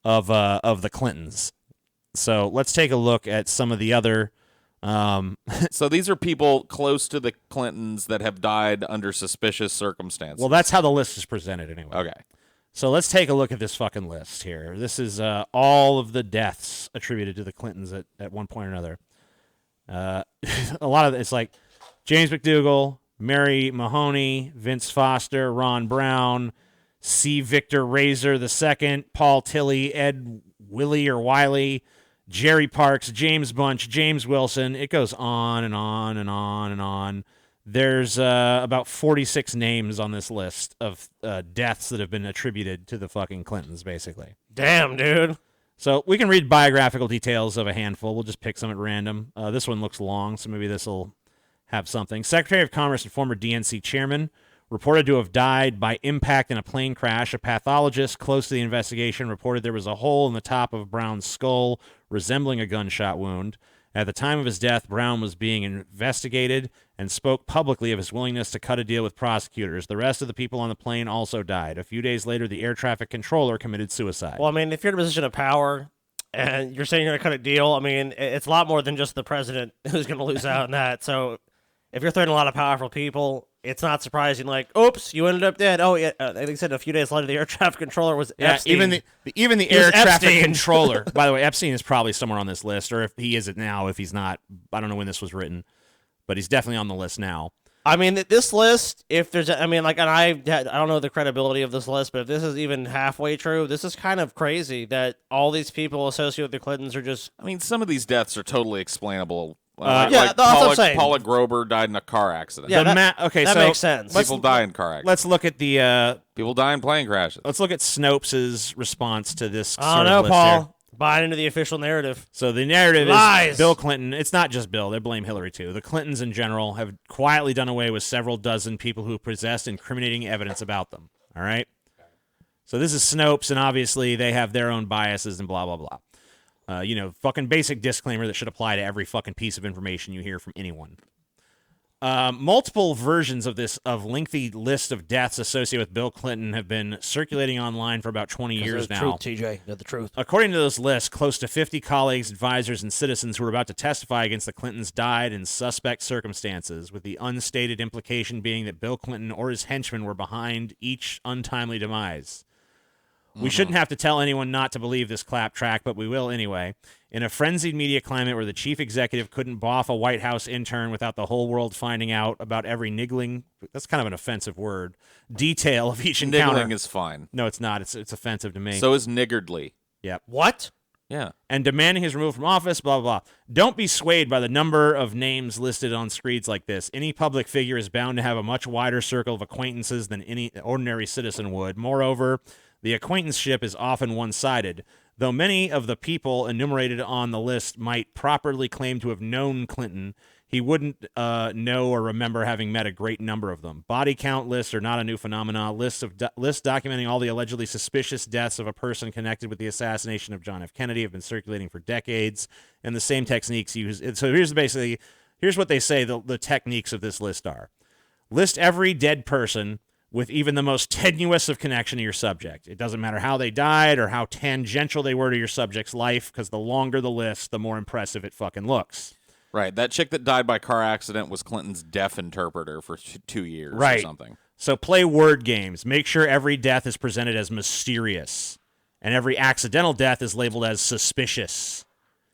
of the Clintons. So let's take a look at some of the other. So these are people close to the Clintons that have died under suspicious circumstances. Well, that's how the list is presented anyway. Okay. So let's take a look at this fucking list here. This is all of the deaths attributed to the Clintons at one point or another. A lot of it's like James McDougal, Mary Mahoney, Vince Foster, Ron Brown, C. Victor Razor II, Paul Tilley, Ed Willie or Wiley, Jerry Parks, James Bunch, James Wilson. It goes on and on and on and on. There's about 46 names on this list of deaths that have been attributed to the fucking Clintons, basically. Damn, dude. So we can read biographical details of a handful. We'll just pick some at random. This one looks long, so maybe this will have something. Secretary of Commerce and former DNC chairman reported to have died by impact in a plane crash. A pathologist close to the investigation reported there was a hole in the top of Brown's skull resembling a gunshot wound. At the time of his death, Brown was being investigated and spoke publicly of his willingness to cut a deal with prosecutors. The rest of the people on the plane also died. A few days later, the air traffic controller committed suicide. Well, I mean, if you're in a position of power and you're saying you're going to cut a deal, I mean, it's a lot more than just the president who's going to lose out on that. So if you're threatening a lot of powerful people, it's not surprising, like, oops, you ended up dead. Oh, yeah, like I said, a few days later, the air traffic controller was Epstein. Even the air traffic controller. By the way, Epstein is probably somewhere on this list, or if he isn't now, if he's not, I don't know when this was written, but he's definitely on the list now. I mean, this list, if there's, I mean, like, and I don't know the credibility of this list, but if this is even halfway true, this is kind of crazy that all these people associated with the Clintons are just. I mean, some of these deaths are totally explainable. Yeah, like that's what I'm saying. Paula Grober died in a car accident. Yeah, that makes sense. People die in car accidents. Let's look at the people die in plane crashes. Let's look at Snopes' response to this. I don't know, Paul. Buying into the official narrative. So the narrative Lies. is Bill Clinton. It's not just Bill. They blame Hillary, too. The Clintons in general have quietly done away with several dozen people who possessed incriminating evidence about them. All right? So this is Snopes, and obviously they have their own biases and blah, blah, blah. Fucking basic disclaimer that should apply to every fucking piece of information you hear from anyone. Multiple versions of lengthy list of deaths associated with Bill Clinton have been circulating online for about 20 years now. Truth, TJ. They're the truth. According to those lists, close to 50 colleagues, advisors, and citizens who were about to testify against the Clintons died in suspect circumstances, with the unstated implication being that Bill Clinton or his henchmen were behind each untimely demise. We shouldn't have to tell anyone not to believe this claptrap, but we will anyway. In a frenzied media climate where the chief executive couldn't boff a White House intern without the whole world finding out about every niggling, that's kind of an offensive word, detail of each encounter. Niggling is fine. No, it's not. It's offensive to me. So is niggardly. Yep. What? Yeah. And demanding his removal from office, blah, blah, blah. Don't be swayed by the number of names listed on screeds like this. Any public figure is bound to have a much wider circle of acquaintances than any ordinary citizen would. Moreover, the acquaintanceship is often one-sided. Though many of the people enumerated on the list might properly claim to have known Clinton, he wouldn't know or remember having met a great number of them. Body count lists are not a new phenomenon. Lists documenting all the allegedly suspicious deaths of a person connected with the assassination of John F. Kennedy have been circulating for decades, and the same techniques used. So here's what they say the techniques of this list are. List every dead person with even the most tenuous of connection to your subject. It doesn't matter how they died or how tangential they were to your subject's life, because the longer the list, the more impressive it fucking looks. Right. That chick that died by car accident was Clinton's deaf interpreter for 2 years or something. So play word games. Make sure every death is presented as mysterious, and every accidental death is labeled as suspicious.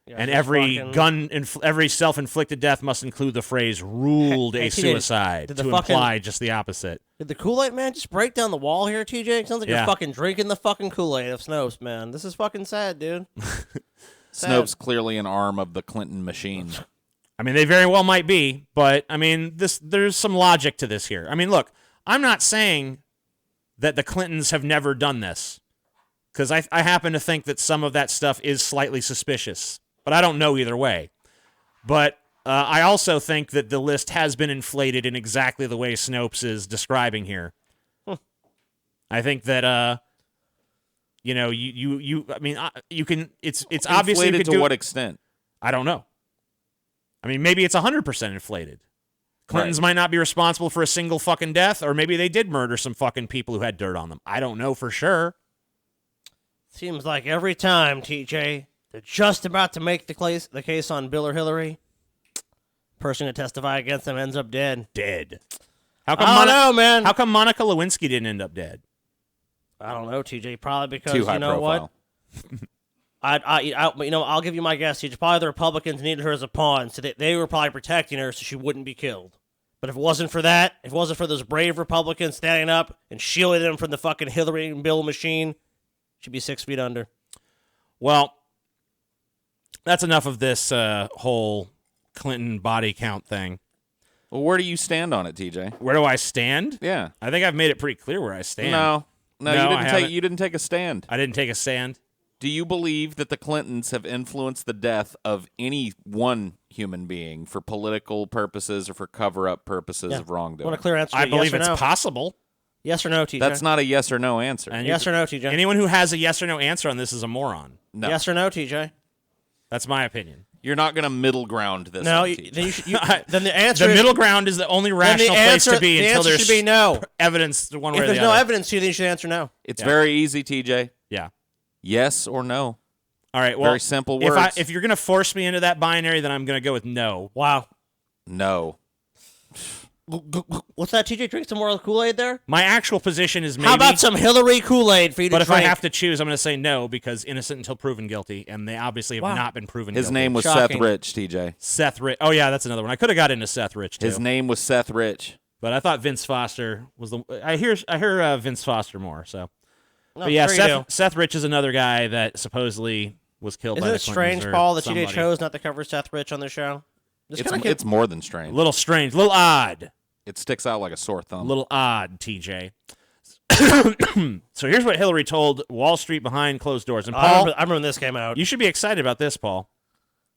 Yeah, and every self-inflicted death must include the phrase "ruled a suicide" to imply just the opposite. Did the Kool-Aid man just break down the wall here, TJ? It sounds like you're fucking drinking the fucking Kool-Aid of Snopes, man. This is fucking sad, dude. Snopes clearly an arm of the Clinton machine. I mean, they very well might be, but I mean, there's some logic to this here. I mean, look, I'm not saying that the Clintons have never done this, because I happen to think that some of that stuff is slightly suspicious. But I don't know either way. But I also think that the list has been inflated in exactly the way Snopes is describing here. I think that I mean, you can. It's obviously inflated to what extent? I don't know. I mean, maybe it's 100% inflated. Clintons might not be responsible for a single fucking death, or maybe they did murder some fucking people who had dirt on them. I don't know for sure. Seems like every time, TJ. They're just about to make the case on Bill or Hillary. Person to testify against them ends up dead. Dead. I don't know, man. How come Monica Lewinsky didn't end up dead? I don't know, TJ. Probably because, Too high you know profile. what? I'll give you my guess. Probably the Republicans needed her as a pawn, so they were probably protecting her so she wouldn't be killed. But if it wasn't for that, if it wasn't for those brave Republicans standing up and shielding them from the fucking Hillary and Bill machine, she'd be 6 feet under. Well, that's enough of this whole Clinton body count thing. Well, where do you stand on it, TJ? Where do I stand? Yeah. I think I've made it pretty clear where I stand. No, you didn't take a stand. I didn't take a stand. Do you believe that the Clintons have influenced the death of any one human being for political purposes or for cover-up purposes of wrongdoing? Want a clear answer? I believe yes or it's no? possible. Yes or no, TJ? That's not a yes or no answer. And yes or no, TJ? Anyone who has a yes or no answer on this is a moron. No. Yes or no, TJ? That's my opinion. You're not going to middle ground this. No, one, then the answer. The middle ground is the only rational place to be until there's should be no. evidence to one way or If the there's no other. evidence to you, then you should answer no. It's very easy, TJ. Yeah. Yes or no. All right. Well, very simple words. If you're going to force me into that binary, then I'm going to go with no. Wow. No. What's that, TJ? Drink some more Kool-Aid there? My actual position is maybe. How about some Hillary Kool-Aid for you to But if drink? I have to choose, I'm going to say no because innocent until proven guilty, and they obviously have not been proven guilty. His name was Shocking. Seth Rich, TJ. Seth Rich. Oh, yeah, that's another one. I could have got into Seth Rich, too. His name was Seth Rich. But I thought Vince Foster was the. I hear Vince Foster more, so. No, But yeah, sure you do. Seth Rich is another guy that supposedly was killed by Isn't the it strange, Clintons or Paul, that somebody. TJ chose not to cover Seth Rich on the show? It's more than strange. A little strange, a little odd. It sticks out like a sore A thumb. little odd, TJ. So here's what Hillary told Wall Street behind closed doors. And Paul, I remember when this came out. you should be excited about this, Paul.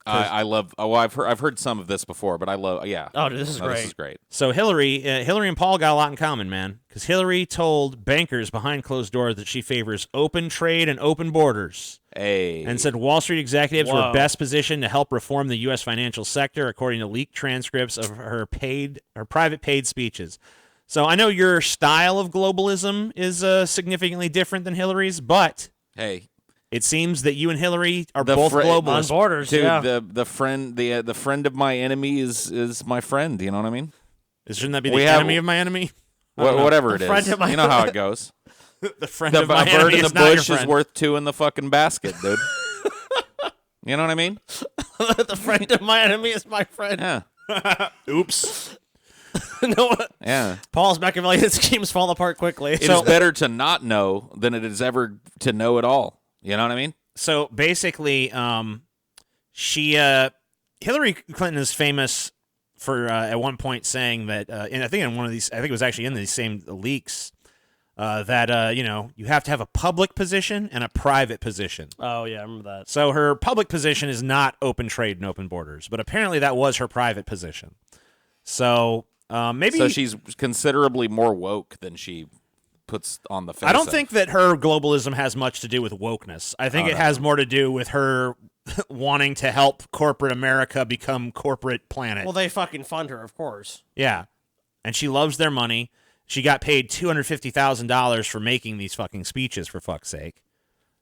I love. Oh, I've heard some of this before, but I love. Yeah. Oh, dude, this is great. This is great. So Hillary and Paul got a lot in common, man. Because Hillary told bankers behind closed doors that she favors open trade and open borders. Hey. And said Wall Street executives Whoa. were best positioned to help reform the U.S. financial sector, according to leaked transcripts of her private paid speeches. So I know your style of globalism is significantly different than Hillary's, but Hey. it seems that you and Hillary are The both fri- globalists. On borders, Dude, yeah. the friend of my enemy is my friend. You know what I mean? Shouldn't that be the We have- enemy of my enemy? I don't know. Whatever it friend is. of my- You know how it goes. The friend The of my bird enemy in the is not your bush is friend. worth two in the fucking basket, dude. You know what I mean? The friend of my enemy is my friend. Yeah. Oops. No, Yeah. Paul's Machiavellian schemes fall apart quickly. It is better to not know than it is ever to know at all. You know what I mean? So basically, Hillary Clinton is famous for at one point saying that, and I think in one of these, I think it was actually in these same leaks, that you have to have a public position and a private position. Oh, yeah, I remember that. So her public position is not open trade and open borders, but apparently that was her private position. So maybe So she's considerably more woke than she puts on the face. I don't of. think that her globalism has much to do with wokeness. I think it has more to do with her wanting to help corporate America become corporate planet. Well, they fucking fund her, of course. Yeah. And she loves their money. She got paid $250,000 for making these fucking speeches, for fuck's sake.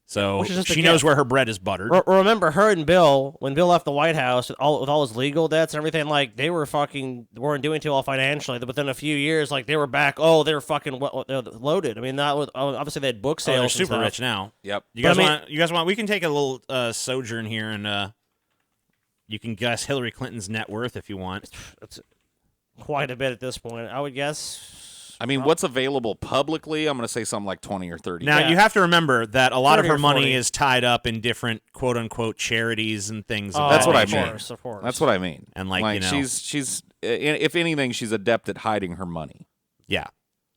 So Which is just a she knows gift. where her bread is buttered. Remember, her and Bill, when Bill left the White House, with all his legal debts and everything, like, they weren't doing too well financially. But within a few years, like, they were back. Oh, they were fucking loaded. I mean, that was, obviously they had book Oh, sales. they're and super stuff. rich now. Yep. You But guys I mean- want? You guys want? We can take a little sojourn here, and you can guess Hillary Clinton's net worth if you want. That's quite a bit at this point, I would guess. I mean, what's available publicly? I'm going to say something like 20 or 30. Now, Yeah. you have to remember that a lot of 30 her or money 40. is tied up in different quote-unquote charities and things. of That's that what I nature. mean. Of course. That's what I mean. And, like, you know- she's if anything, she's adept at hiding her money. Yeah.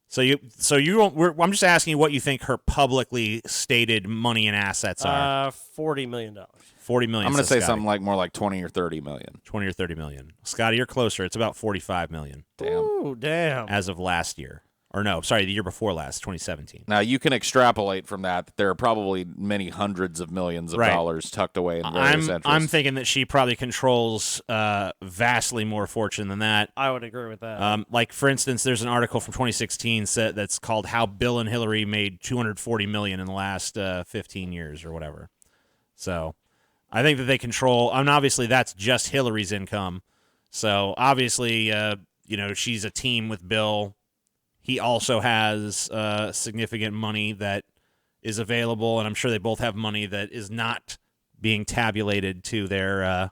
So I'm just asking you what you think her publicly stated money and assets are. $40 million. $40 million. I'm going to says say Scotty. something like more like 20 or 30 million. 20 or 30 million. Scotty, you're closer. It's about 45 million Damn. Ooh, damn. as of last year. Or no, sorry, the year before last, 2017. Now, you can extrapolate from that there are probably many hundreds of millions of Right. dollars tucked away in various I'm interests. thinking that she probably controls vastly more fortune than that. I would agree with that. Like, for instance, there's an article from 2016 that's called "How Bill and Hillary Made $240 million in the last 15 years" or whatever. So, I think that they control. And obviously, that's just Hillary's income. So, obviously, she's a team with Bill. He also has significant money that is available, and I'm sure they both have money that is not being tabulated to their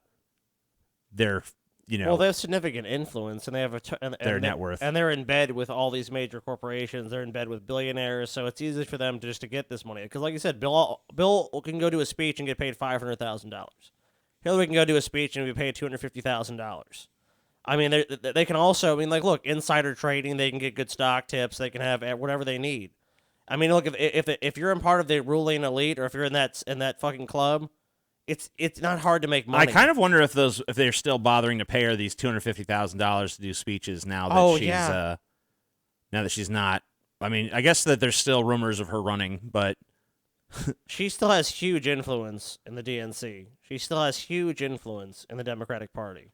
Well, they have significant influence, and they have their net worth, and they're in bed with all these major corporations. They're in bed with billionaires, so it's easy for them to get this money. Because, like you said, Bill can go do a speech and get paid $500,000. Hillary can go do a speech and be paid $250,000. I mean, they can also. I mean, like, look, insider trading. They can get good stock tips. They can have whatever they need. I mean, look, if you're in part of the ruling elite, or if you're in that fucking club. It's not hard to make money. I kind of wonder if they're still bothering to pay her these $250,000 to do speeches now that now that she's not. I mean, I guess that there's still rumors of her running, but she still has huge influence in the DNC. She still has huge influence in the Democratic Party.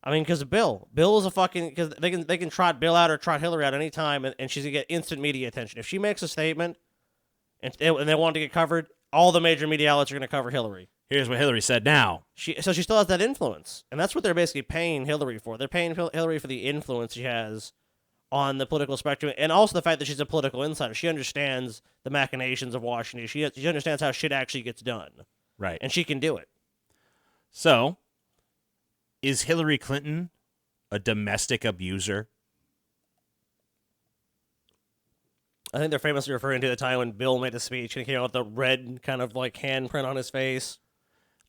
I mean, because Bill is a fucking because they can trot Bill out or trot Hillary out any time, and she's gonna get instant media attention. If she makes a statement and they want to get covered, all the major media outlets are gonna cover Hillary. Here's what Hillary said now. So she still has that influence. And that's what they're basically paying Hillary for. They're paying Hillary for the influence she has on the political spectrum, and also the fact that she's a political insider. She understands the machinations of Washington. She understands how shit actually gets done. Right. And she can do it. So, is Hillary Clinton a domestic abuser? I think they're famously referring to the time when Bill made a speech and he came out with the red kind of like handprint on his face.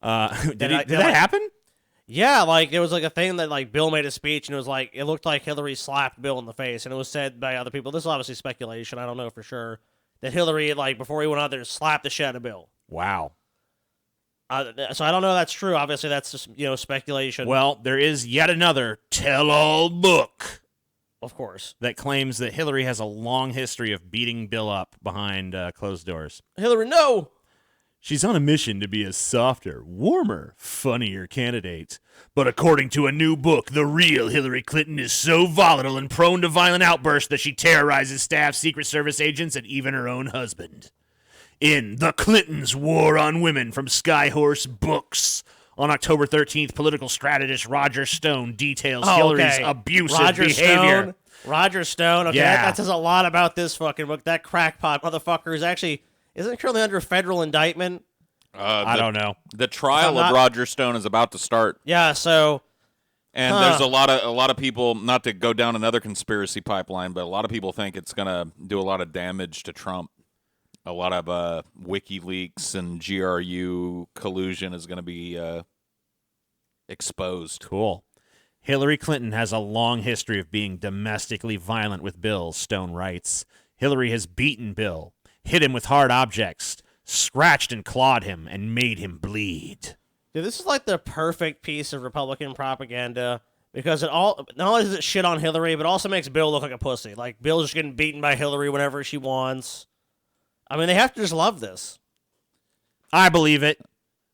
Did that happen? Yeah, like there was like a thing that like Bill made a speech and it was like it looked like Hillary slapped Bill in the face, and it was said by other people. This is obviously speculation. I don't know for sure that Hillary like before he went out there slapped the shit out of Bill. Wow. So I don't know if that's true. Obviously, that's just speculation. Well, there is yet another tell-all book, of course, that claims that Hillary has a long history of beating Bill up behind closed doors. Hillary, no. She's on a mission to be a softer, warmer, funnier candidate. But according to a new book, the real Hillary Clinton is so volatile and prone to violent outbursts that she terrorizes staff, Secret Service agents, and even her own husband. In The Clintons' War on Women from Skyhorse Books. On October 13th, political strategist Roger Stone details Hillary's abusive behavior. Roger Stone. Okay, Yeah. that says a lot about this fucking book. That crackpot motherfucker is actually... Isn't currently under federal indictment? I don't know. The trial of Roger Stone is about to start. Yeah, so... And there's a lot of people, not to go down another conspiracy pipeline, but a lot of people think it's going to do a lot of damage to Trump. A lot of WikiLeaks and GRU collusion is going to be exposed. Cool. Hillary Clinton has a long history of being domestically violent with Bill, Stone writes. Hillary has beaten Bill, hit him with hard objects, scratched and clawed him, and made him bleed. Dude, this is like the perfect piece of Republican propaganda because it all not only does it shit on Hillary, but also makes Bill look like a pussy. Like, Bill's just getting beaten by Hillary whenever she wants. I mean, they have to just love this. I believe it.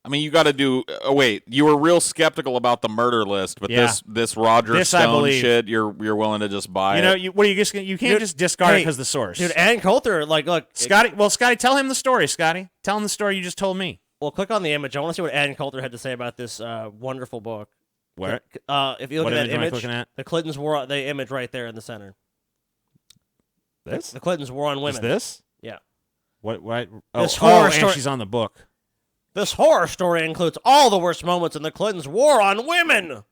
I mean, you got to do. Oh wait, you were real skeptical about the murder list, but this Roger Stone shit, you're willing to just buy it. You can't just discard it because the source. Dude, Ann Coulter, look, Scotty. Well, Scotty, tell him the story. Scotty, tell him the story you just told me. Well, click on the image. I want to see what Ann Coulter had to say about this wonderful book. Where? If you look What at that image am I image, looking at? the Clintons war, the image right there in the center. This? The Clintons war on women. Is this? Yeah. What? This horror story. And she's on the book. This horror story includes all the worst moments in the Clintons' war on women.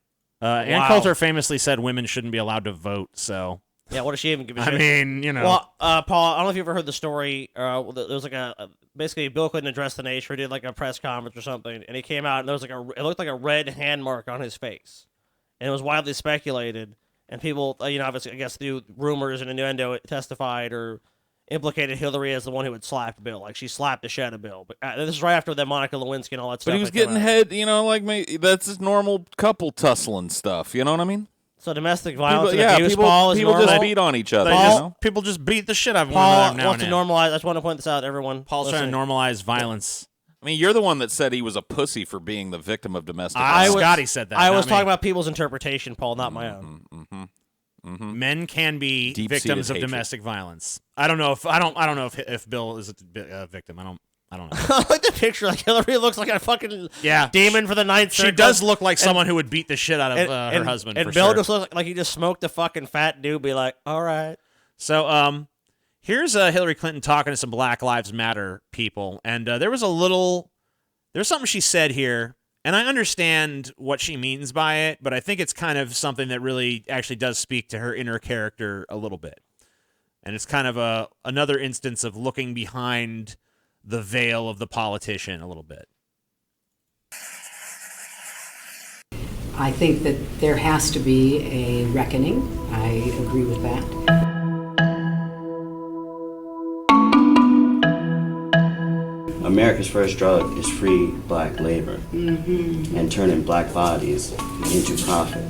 Ann Coulter famously said women shouldn't be allowed to vote, so... Yeah, what does she even give a shit? I mean, Well, Paul, I don't know if you ever heard the story. There was like basically Bill Clinton addressed the nation, or did like a press conference or something, and he came out and there was it looked like a red hand mark on his face. And it was widely speculated, and people, obviously, I guess through rumors and innuendo, testified or implicated Hillary as the one who had slapped Bill. Like, she slapped the shit out of Bill. But this is right after that Monica Lewinsky and all that stuff. But he was getting head, that's just normal couple tussling stuff. You know what I mean? So domestic violence people, and abuse, Paul, is people normal. just beat on each other. People just beat the shit out of Paul one another now wants to normalize. I just want to point this out, everyone. Paul's trying to normalize violence. I mean, you're the one that said he was a pussy for being the victim of domestic violence. violence. Scotty said that. I was talking about people's interpretation, Paul, not my own. Men can be victims of domestic violence. I don't know if Bill is a victim. I don't know. I like the picture. Like, Hillary looks like a fucking demon for the Ninth Circle. She does look like someone who would beat the shit out of her husband. And for Bill sure. just looks like he just smoked a fucking fat dude. Be like, all right. So, here's Hillary Clinton talking to some Black Lives Matter people, and there was a little There's something she said here, and I understand what she means by it, but I think it's kind of something that really actually does speak to her inner character a little bit. And it's kind of another instance of looking behind the veil of the politician a little bit. I think that there has to be a reckoning. I agree with that. America's first drug is free black labor and turning black bodies into profit.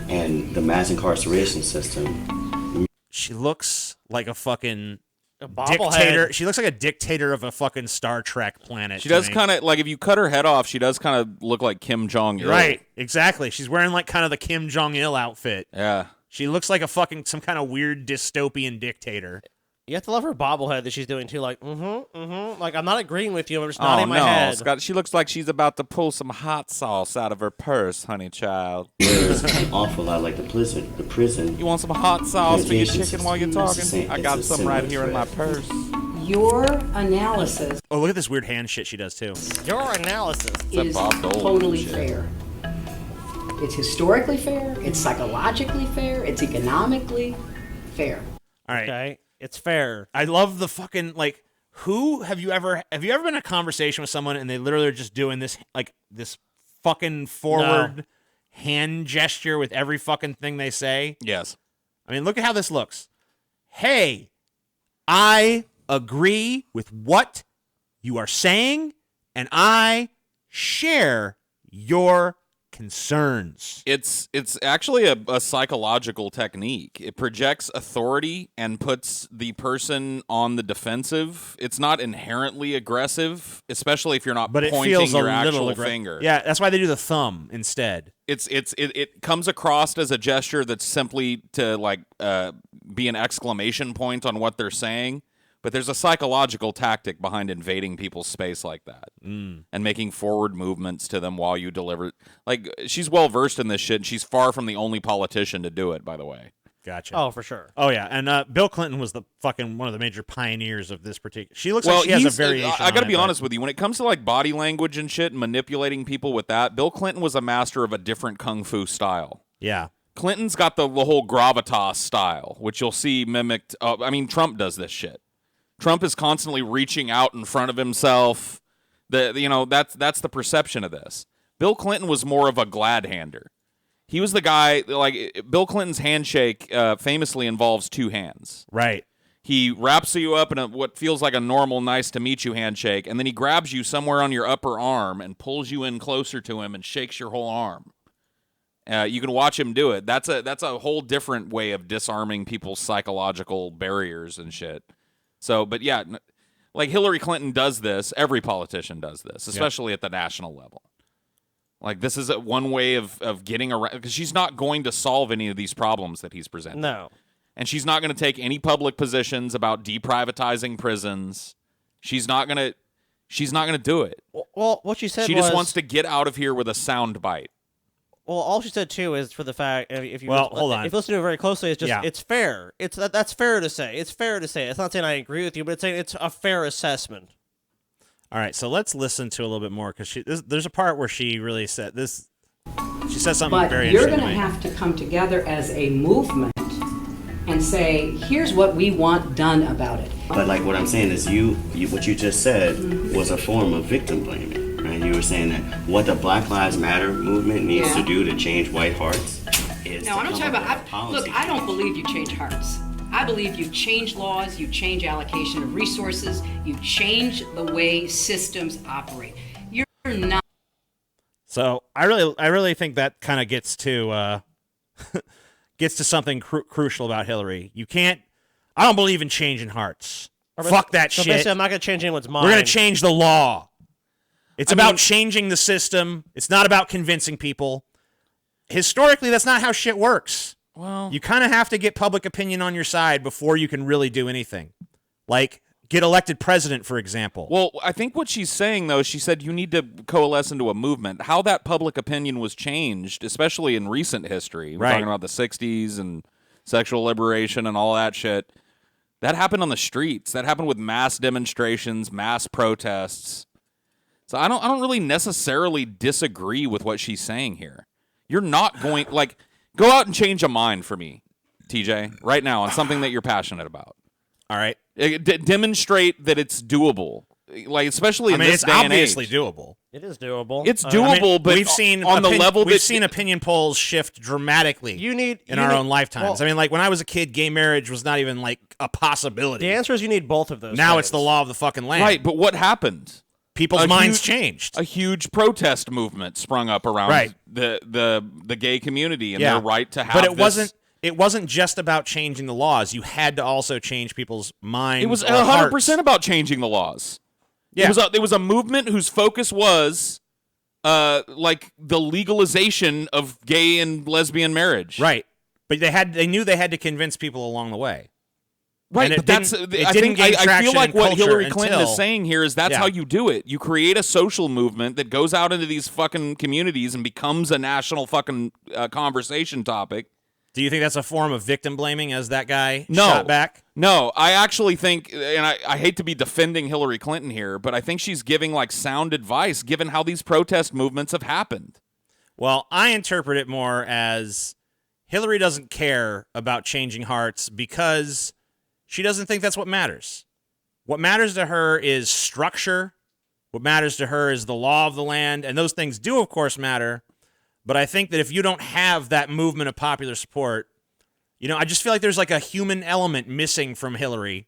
And the mass incarceration system. She looks like a fucking bobblehead. dictator. She looks like a dictator of a fucking Star Trek planet. She does kind of, like, if you cut her head off, she does kind of look like Kim Jong-il. Right, exactly. She's wearing like kind of the Kim Jong-il outfit. Yeah. She looks like a fucking some kind of weird dystopian dictator. You have to love her bobblehead that she's doing too. Like, Like, I'm not agreeing with you. I'm just nodding my head. Scott, she looks like she's about to pull some hot sauce out of her purse, honey child. It's an awful lot like the prison. You want some hot sauce for your Plantation chicken while you're system. talking? I got some right here in my purse. Your analysis Oh, look at this weird hand shit she does too. Your analysis is totally fair. It's historically fair. It's psychologically fair. It's economically fair. All right. Okay, it's fair. I love the fucking like. Who have you ever been in a conversation with someone and they literally are just doing this like this fucking forward hand gesture with every fucking thing they say? Yes. I mean, look at how this looks. Hey, I agree with what you are saying, and I share your concerns. It's actually a psychological technique. It projects authority and puts the person on the defensive. It's not inherently aggressive, especially if you're not But it pointing feels your a little actual finger. Yeah, that's why they do the thumb instead. It comes across as a gesture that's simply to like be an exclamation point on what they're saying. But there's a psychological tactic behind invading people's space like that and making forward movements to them while you deliver. Like, she's well-versed in this shit, and she's far from the only politician to do it, by the way. Gotcha. Oh, for sure. Oh, yeah. And Bill Clinton was the fucking one of the major pioneers of this particular. She looks like she has a variation. I got to be honest with you. When it comes to, like, body language and shit and manipulating people with that, Bill Clinton was a master of a different kung fu style. Yeah. Clinton's got the whole gravitas style, which you'll see mimicked. Trump does this shit. Trump is constantly reaching out in front of himself. That's the perception of this. Bill Clinton was more of a glad hander. He was the guy, like, Bill Clinton's handshake famously involves two hands. Right. He wraps you up in what feels like a normal nice to meet you handshake, and then he grabs you somewhere on your upper arm and pulls you in closer to him and shakes your whole arm. You can watch him do it. That's a whole different way of disarming people's psychological barriers and shit. So, but yeah, like Hillary Clinton does this. Every politician does this, especially at the national level. Like, this is one way of getting around, because she's not going to solve any of these problems that he's presenting. No. And she's not going to take any public positions about deprivatizing prisons. She's not going to do it. Well, what she said She was, just wants to get out of here with a sound bite. Well, all she said too is for the fact if you hold on. if you listen to it very closely, it's just Yeah. it's fair. That's fair to say. It's fair to say. It's not saying I agree with you, but it's saying it's a fair assessment. All right, so let's listen to a little bit more because there's a part where she really said this. She said something But very you're interesting. going to have to come together as a movement and say, here's what we want done about it. But like what I'm saying is what you just said was a form of victim blaming. Right? You were saying that what the Black Lives Matter movement needs to do to change white hearts is No, I'm not talking about. Look, I don't believe you change hearts. I believe you change laws, you change allocation of resources, you change the way systems operate. You're not. So I really think that kind of gets to something crucial about Hillary. You can't. I don't believe in changing hearts. Fuck that so shit. Basically, I'm not going to change anyone's mind. We're going to change the law. It's about changing the system. It's not about convincing people. Historically, that's not how shit works. Well, you kind of have to get public opinion on your side before you can really do anything. Like, get elected president, for example. Well, I think what she's saying, though, she said you need to coalesce into a movement. How that public opinion was changed, especially in recent history, we're talking about the 60s and sexual liberation and all that shit, that happened on the streets. That happened with mass demonstrations, mass protests. So I don't really necessarily disagree with what she's saying here. You're not going go out and change a mind for me, TJ, right now on something that you're passionate about. All right. Demonstrate that it's doable. Like, especially in this day and age. It's obviously doable. It is doable. It's doable, but we've seen on the level we've seen opinion polls shift dramatically in our own lifetimes. well, I mean, like when I was a kid, gay marriage was not even like a possibility. The answer is you need both of those. Now things. it's the law of the fucking land. Right, but what happened? People's minds changed. A huge protest movement sprung up around the gay community and their right to have. But it wasn't just about changing the laws. You had to also change people's minds. It was 100% about changing the laws. Yeah. It was a movement whose focus was like the legalization of gay and lesbian marriage. Right. But they knew they had to convince people along the way. Right, And but that's I feel like what Hillary Clinton is saying here is that's how you do it. You create a social movement that goes out into these fucking communities and becomes a national fucking conversation topic. Do you think that's a form of victim blaming as that guy shot back? No, I actually think, and I hate to be defending Hillary Clinton here, but I think she's giving like sound advice given how these protest movements have happened. Well, I interpret it more as Hillary doesn't care about changing hearts because she doesn't think that's what matters. What matters to her is structure. What matters to her is the law of the land, and those things do, of course, matter. But I think that if you don't have that movement of popular support, I just feel like there's like a human element missing from Hillary,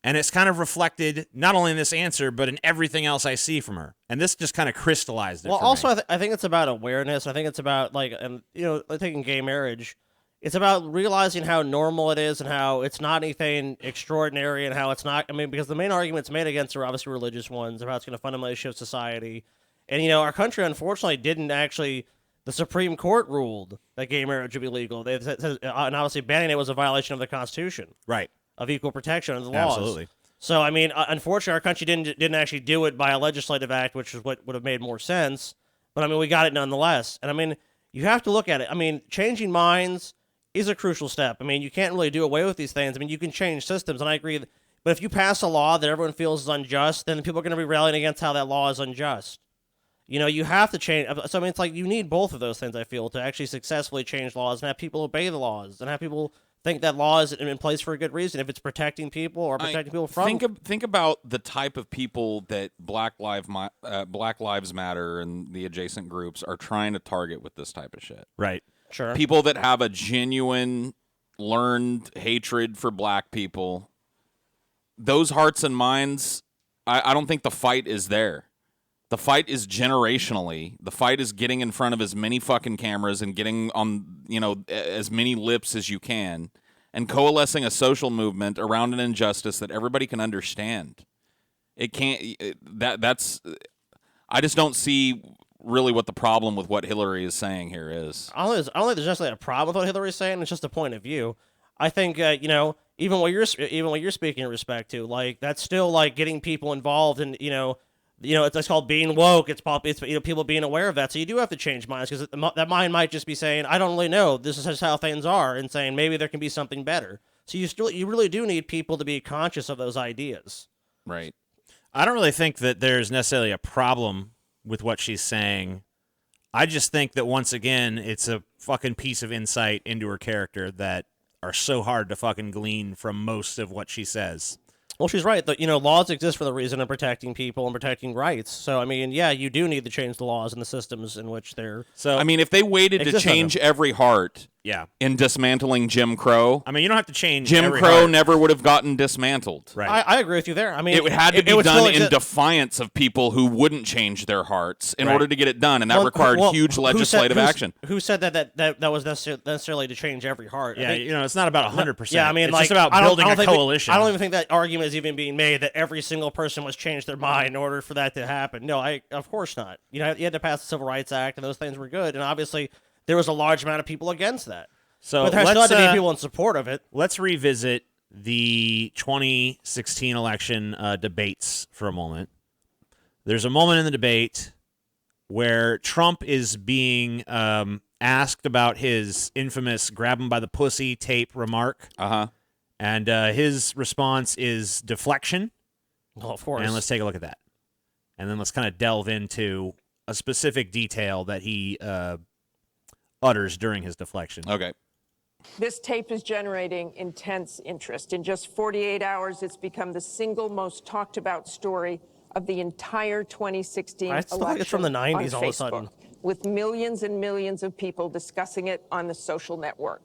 and it's kind of reflected not only in this answer, but in everything else I see from her. And this just kind of crystallized it. Well, for also, me. I think it's about awareness. I think it's about like taking gay marriage. It's about realizing how normal it is and how it's not anything extraordinary and how it's not. I mean, because the main arguments made against are obviously religious ones about it's going to fundamentally shift society. And, our country, unfortunately, didn't actually. The Supreme Court ruled that gay marriage would be legal. They said, and obviously banning it was a violation of the Constitution. Right. Of equal protection of the laws. Absolutely. So, I mean, unfortunately, our country didn't actually do it by a legislative act, which is what would have made more sense. But, I mean, we got it nonetheless. And, I mean, you have to look at it. I mean, changing minds is a crucial step. I mean, you can't really do away with these things. I mean, you can change systems, and I agree. But if you pass a law that everyone feels is unjust, then people are going to be rallying against how that law is unjust. You have to change. So, I mean, it's like you need both of those things, I feel, to actually successfully change laws and have people obey the laws and have people think that law is in place for a good reason, if it's protecting people or protecting people from. Think about the type of people that Black Lives Matter and the adjacent groups are trying to target with this type of shit. Right. Sure. People that have a genuine, learned hatred for black people. Those hearts and minds, I don't think the fight is there. The fight is generationally. The fight is getting in front of as many fucking cameras and getting on, as many lips as you can and coalescing a social movement around an injustice that everybody can understand. It can't, I just don't see really what the problem with what Hillary is saying here is. I don't think there's necessarily a problem with what Hillary's saying. It's just a point of view. I think, even what you're speaking in respect to, like, that's still like getting people involved in, it's called being woke. It's people being aware of that. So you do have to change minds because that mind might just be saying, I don't really know. This is just how things are, and saying maybe there can be something better. So you really do need people to be conscious of those ideas. Right. I don't really think that there's necessarily a problem with what she's saying. I just think that once again, it's a fucking piece of insight into her character that are so hard to fucking glean from most of what she says. Well, she's right. Laws exist for the reason of protecting people and protecting rights. So, I mean, yeah, you do need to change the laws and the systems in which they're... So, I mean, if they waited to change every heart in dismantling Jim Crow... I mean, you don't have to change Jim every Crow heart. never would have gotten dismantled. Right. I agree with you there. I mean, it had to be done in defiance of people who wouldn't change their hearts in order to get it done, and that required huge legislative action. Who said that was necessarily to change every heart? Yeah, it's not about 100%. Yeah, I mean, it's just about building a coalition. I don't even think that argument is even being made that every single person must change their mind in order for that to happen. No, of course not. You had to pass the Civil Rights Act, and those things were good, and obviously there was a large amount of people against that. So but there still had to be people in support of it. Let's revisit the 2016 election debates for a moment. There's a moment in the debate where Trump is being asked about his infamous grab him by the pussy tape remark. And his response is deflection. Well, of course. And let's take a look at that. and then let's kind of delve into a specific detail that he utters during his deflection. Okay. This tape is generating intense interest. In just 48 hours, it's become the single most talked about story of the entire 2016 I election still think it's from the 90s on all of a Facebook, sudden. with millions and millions of people discussing it on the social network.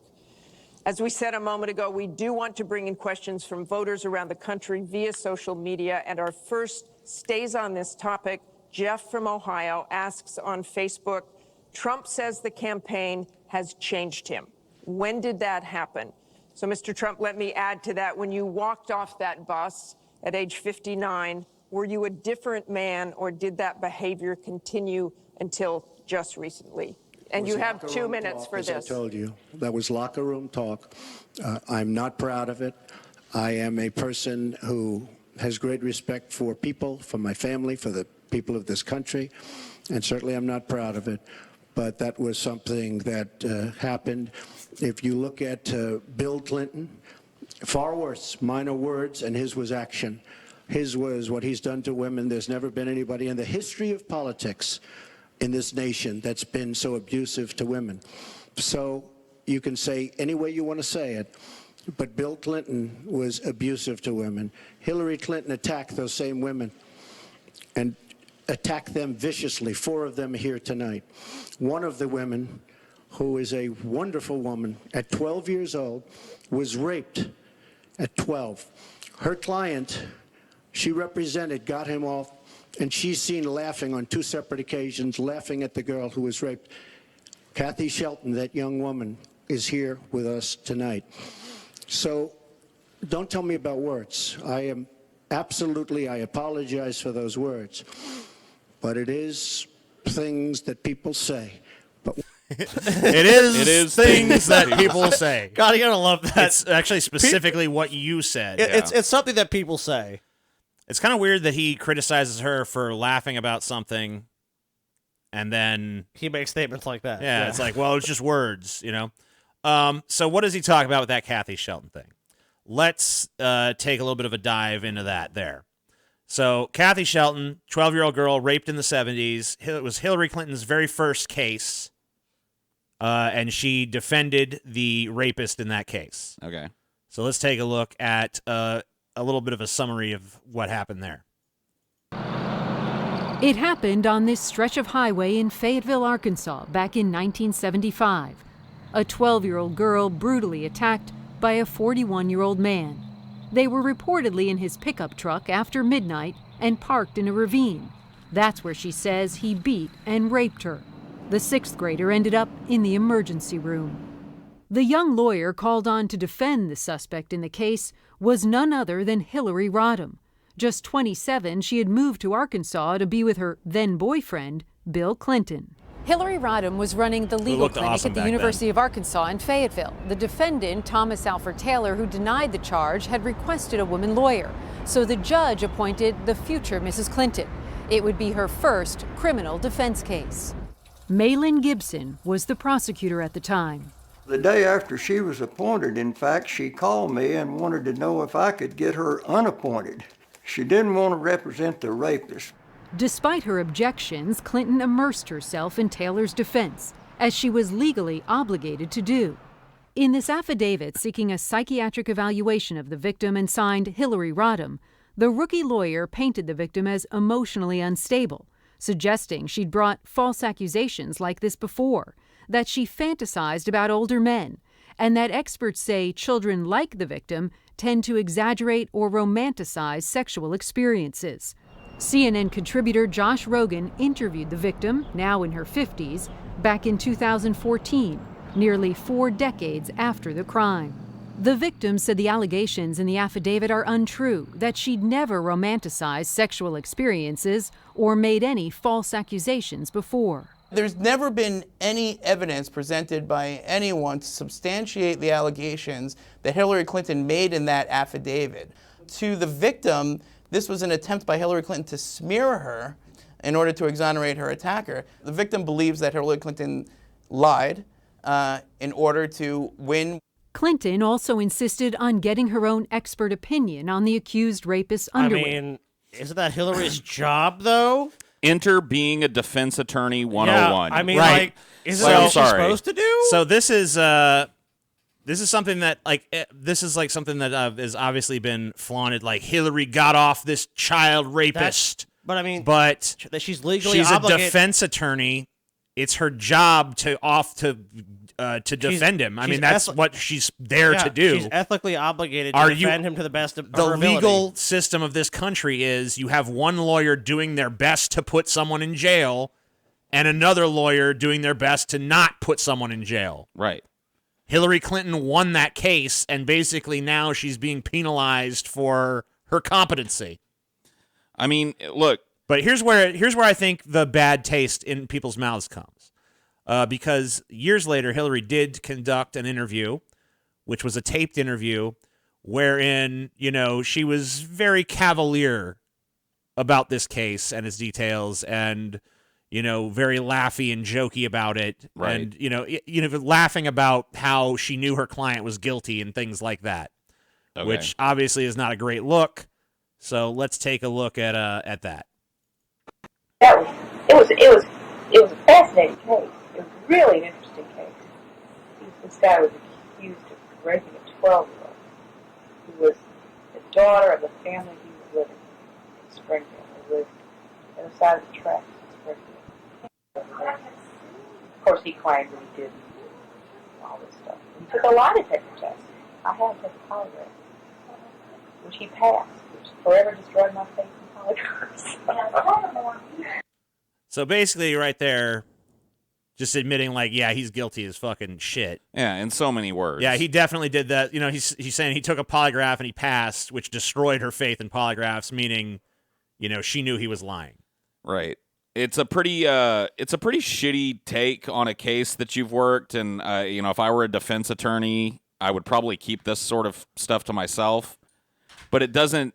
As we said a moment ago, we do want to bring in questions from voters around the country via social media, and our first stays on this topic. Jeff from Ohio asks on Facebook, Trump says the campaign has changed him. When did that happen? So, Mr. Trump, let me add to that. When you walked off that bus at age 59, were you a different man, or did that behavior continue until just recently? And you have 2 minutes for this. As I told you, that was locker room talk. I'm not proud of it. I am a person who has great respect for people, for my family, for the people of this country, and certainly I'm not proud of it. But that was something that happened. If you look at Bill Clinton, far worse, minor words, and his was action. His was what he's done to women. There's never been anybody in the history of politics in this nation that's been so abusive to women. So you can say any way you want to say it, but Bill Clinton was abusive to women. Hillary Clinton attacked those same women and attacked them viciously. 4 of them here tonight. One of the women, who is a wonderful woman, at 12 years old, was raped at 12. Her client, she represented, got him off, and she's seen laughing on 2 separate occasions, laughing at the girl who was raped. Kathy Shelton, that young woman, is here with us tonight. So don't tell me about words. I apologize for those words. But it is things that people say. But It is things that people say. God, you gotta love that. It's actually specifically what you said. It's something that people say. It's kind of weird that he criticizes her for laughing about something, and then he makes statements like that. Yeah, it's like, well, it's just words, you know. So what does he talk about with that Kathy Shelton thing? Let's take a little bit of a dive into that there. So Kathy Shelton, 12-year-old girl, raped in the 70s. It was Hillary Clinton's very first case, and she defended the rapist in that case. Okay. So let's take a look at a little bit of a summary of what happened there. It happened on this stretch of highway in Fayetteville, Arkansas, back in 1975. A 12-year-old girl brutally attacked by a 41-year-old man. They were reportedly in his pickup truck after midnight and parked in a ravine. That's where she says he beat and raped her. The 6th grader ended up in the emergency room. The young lawyer called on to defend the suspect in the case was none other than Hillary Rodham. Just 27, she had moved to Arkansas to be with her then-boyfriend, Bill Clinton. Hillary Rodham was running the legal clinic at the University of Arkansas in Fayetteville. The defendant, Thomas Alfred Taylor, who denied the charge, had requested a woman lawyer. So the judge appointed the future Mrs. Clinton. It would be her first criminal defense case. Maylin Gibson was the prosecutor at the time. The day after she was appointed, in fact, she called me and wanted to know if I could get her unappointed. She didn't want to represent the rapist. Despite her objections, Clinton immersed herself in Taylor's defense, as she was legally obligated to do. In this affidavit seeking a psychiatric evaluation of the victim and signed Hillary Rodham, the rookie lawyer painted the victim as emotionally unstable, suggesting she'd brought false accusations like this before, that she fantasized about older men, and that experts say children like the victim tend to exaggerate or romanticize sexual experiences. CNN contributor Josh Rogan interviewed the victim, now in her 50s, back in 2014, nearly 4 decades after the crime. The victim said the allegations in the affidavit are untrue, that she'd never romanticized sexual experiences or made any false accusations before. There's never been any evidence presented by anyone to substantiate the allegations that Hillary Clinton made in that affidavit. To the victim, this was an attempt by Hillary Clinton to smear her in order to exonerate her attacker. The victim believes that Hillary Clinton lied in order to win. Clinton also insisted on getting her own expert opinion on the accused rapist's underwear. I mean, Isn't that Hillary's job, though? Enter being a defense attorney 101. Yeah, I mean, Right. like, isn't that what she's supposed to do? So this is something that this is like something that has obviously been flaunted. Like Hillary got off this child rapist, but I mean, but that she's legally she's obligated. a defense attorney. It's her job to defend him. I mean, that's what she's there to do. She's ethically obligated to defend him to the best of the her ability. legal system of this country is you have one lawyer doing their best to put someone in jail and another lawyer doing their best to not put someone in jail. Right. Hillary Clinton won that case, and basically now she's being penalized for her competency. I mean, look. But here's where I think the bad taste in people's mouths comes. Because years later, Hillary did conduct an interview, which was a taped interview, wherein, she was very cavalier about this case and its details and, very laughy and jokey about it. Right. And, laughing about how she knew her client was guilty and things like that, which obviously is not a great look. So let's take a look at that. It was a fascinating case. It was really an interesting case. This guy was accused of raping a 12-year-old who was the daughter of the family he was living in Springfield. They lived on the side of the tracks in Springfield. Of course, he claimed that he didn't. All this stuff. He took a lie detector test. I had to take a polygraph, which he passed, which forever destroyed my faith in polygraphs. So basically, right there, just admitting, he's guilty as fucking shit. Yeah, in so many words. Yeah, he definitely did that. He's saying he took a polygraph and he passed, which destroyed her faith in polygraphs, meaning, she knew he was lying. Right. It's a pretty shitty take on a case that you've worked, and if I were a defense attorney, I would probably keep this sort of stuff to myself. But it doesn't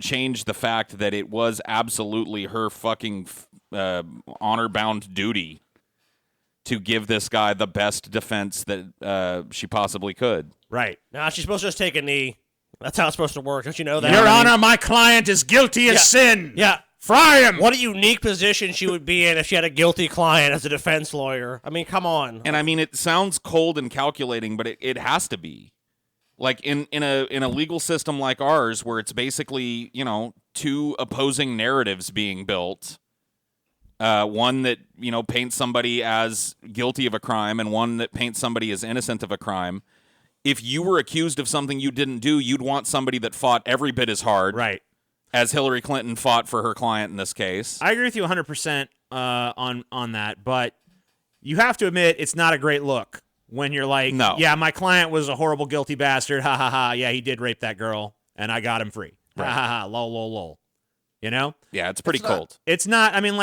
change the fact that it was absolutely her fucking honor-bound duty to give this guy the best defense that she possibly could. Right. Now, she's supposed to just take a knee. That's how it's supposed to work. Don't you know that? Your Honor, my client is guilty of sin. Yeah. Fry him. What a unique position she would be in if she had a guilty client as a defense lawyer. I mean, come on. And I mean, it sounds cold and calculating, but it has to be. Like in a legal system like ours, where it's basically, two opposing narratives being built. One that, paints somebody as guilty of a crime and one that paints somebody as innocent of a crime. If you were accused of something you didn't do, you'd want somebody that fought every bit as hard. Right. As Hillary Clinton fought for her client in this case. I agree with you 100% on that, but you have to admit it's not a great look when you're like, no. Yeah, my client was a horrible, guilty bastard. Ha, ha, ha. Yeah, he did rape that girl, and I got him free. Right. Ha, ha, ha. Lol, lol, lol. Yeah, it's pretty cold. It's not. I mean,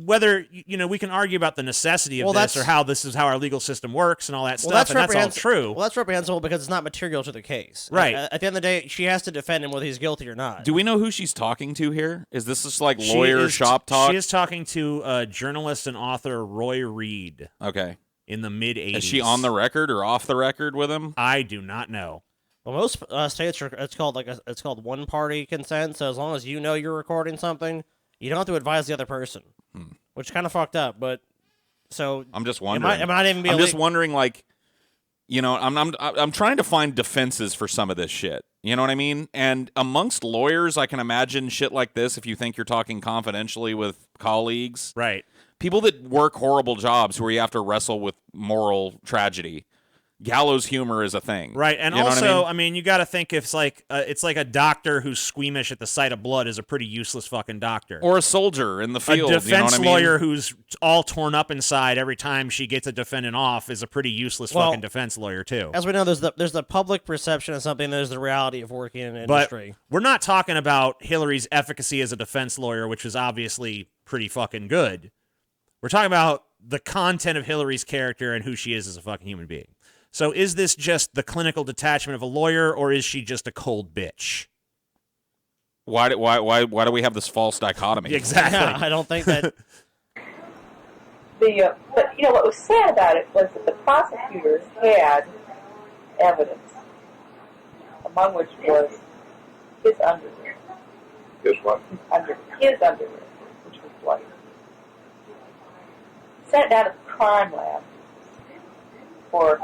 whether we can argue about the necessity of this or how this is how our legal system works and all that stuff, and that's all true. Well, that's reprehensible because it's not material to the case. Right. At the end of the day, she has to defend him whether he's guilty or not. Do we know who she's talking to here? Is this just like lawyer shop talk? She is talking to journalist and author Roy Reed. Okay. In the mid-'80s. Is she on the record or off the record with him? I do not know. Well, most states it's called one-party consent. So as long as you know you're recording something, you don't have to advise the other person, which is kind of fucked up. But so I'm just wondering. It might even be. I'm just wondering, I'm trying to find defenses for some of this shit. You know what I mean? And amongst lawyers, I can imagine shit like this. If you think you're talking confidentially with colleagues, right? People that work horrible jobs where you have to wrestle with moral tragedy. Gallows humor is a thing. Right, and you know also, what I mean? you got to think it's like a doctor who's squeamish at the sight of blood is a pretty useless fucking doctor. Or a soldier in the field. A defense you know what lawyer I mean? who's all torn up inside every time she gets a defendant off is a pretty useless fucking defense lawyer too. As we know, there's the public perception of something. There's the reality of working in an industry. But we're not talking about Hillary's efficacy as a defense lawyer, which is obviously pretty fucking good. We're talking about the content of Hillary's character and who she is as a fucking human being. So is this just the clinical detachment of a lawyer, or is she just a cold bitch? Why do we have this false dichotomy? Exactly. Yeah, I don't think that. But what was sad about it was that the prosecutors had evidence, among which was his underwear. His underwear, which was bloody. Sent down to the crime lab for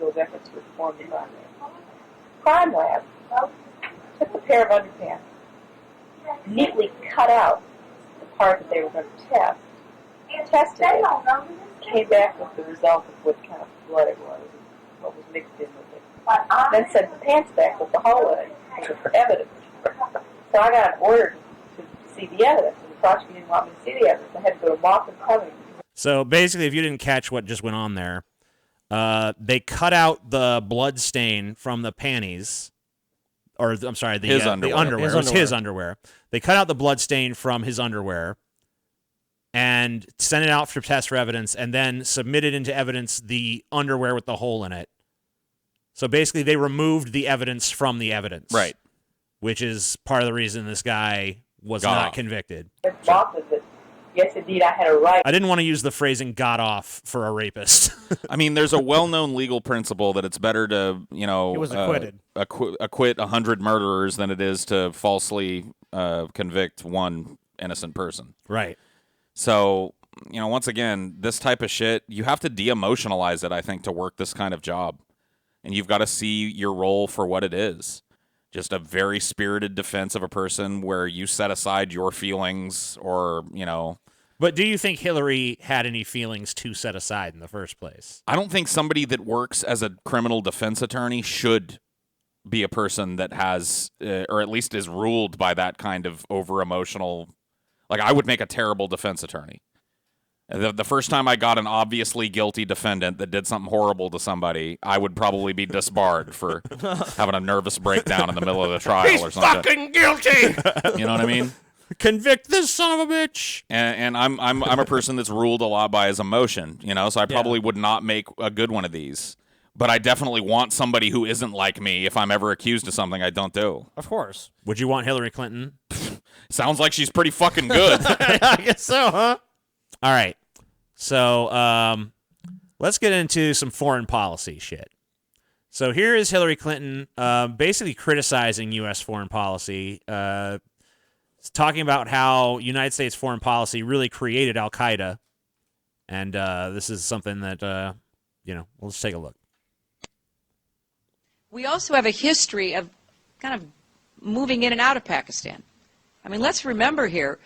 those efforts to reform the crime lab. Crime lab took the pair of underpants, neatly cut out the part that they were going to test, tested it, came back with the result of what kind of blood it was, what was mixed in with it. Then sent the pants back with the hole in it for evidence. So I got an order to see the evidence, and the prosecutor didn't want me to see the evidence. I had to go to mock and cover. So basically, if you didn't catch what just went on there, they cut out the blood stain from the panties, or I'm sorry, the underwear. It was his underwear. They cut out the blood stain from his underwear and sent it out for test for evidence, and then submitted into evidence the underwear with the hole in it. So basically, they removed the evidence from the evidence. Right. Which is part of the reason this guy was not convicted. Yes, indeed, I had a right. I didn't want to use the phrasing "got off" for a rapist. I mean, there's a well-known legal principle that it's better to, He was acquitted. Acquit 100 murderers than it is to falsely convict one innocent person. Right. So, once again, this type of shit, you have to de-emotionalize it, I think, to work this kind of job. And you've got to see your role for what it is. Just a very spirited defense of a person where you set aside your feelings or, But do you think Hillary had any feelings to set aside in the first place? I don't think somebody that works as a criminal defense attorney should be a person that has, or at least is ruled by that kind of over-emotional. Like, I would make a terrible defense attorney. The first time I got an obviously guilty defendant that did something horrible to somebody, I would probably be disbarred for having a nervous breakdown in the middle of the trial or something. He's fucking guilty! You know what I mean? Convict this son of a bitch! And I'm a person that's ruled a lot by his emotion, so I probably would not make a good one of these. But I definitely want somebody who isn't like me if I'm ever accused of something I don't do. Of course. Would you want Hillary Clinton? Sounds like she's pretty fucking good. I guess so, huh? All right. So let's get into some foreign policy shit. So here is Hillary Clinton basically criticizing U.S. foreign policy, talking about how United States foreign policy really created al-Qaeda. And this is something that, we'll just take a look. We also have a history of kind of moving in and out of Pakistan. I mean, let's remember here,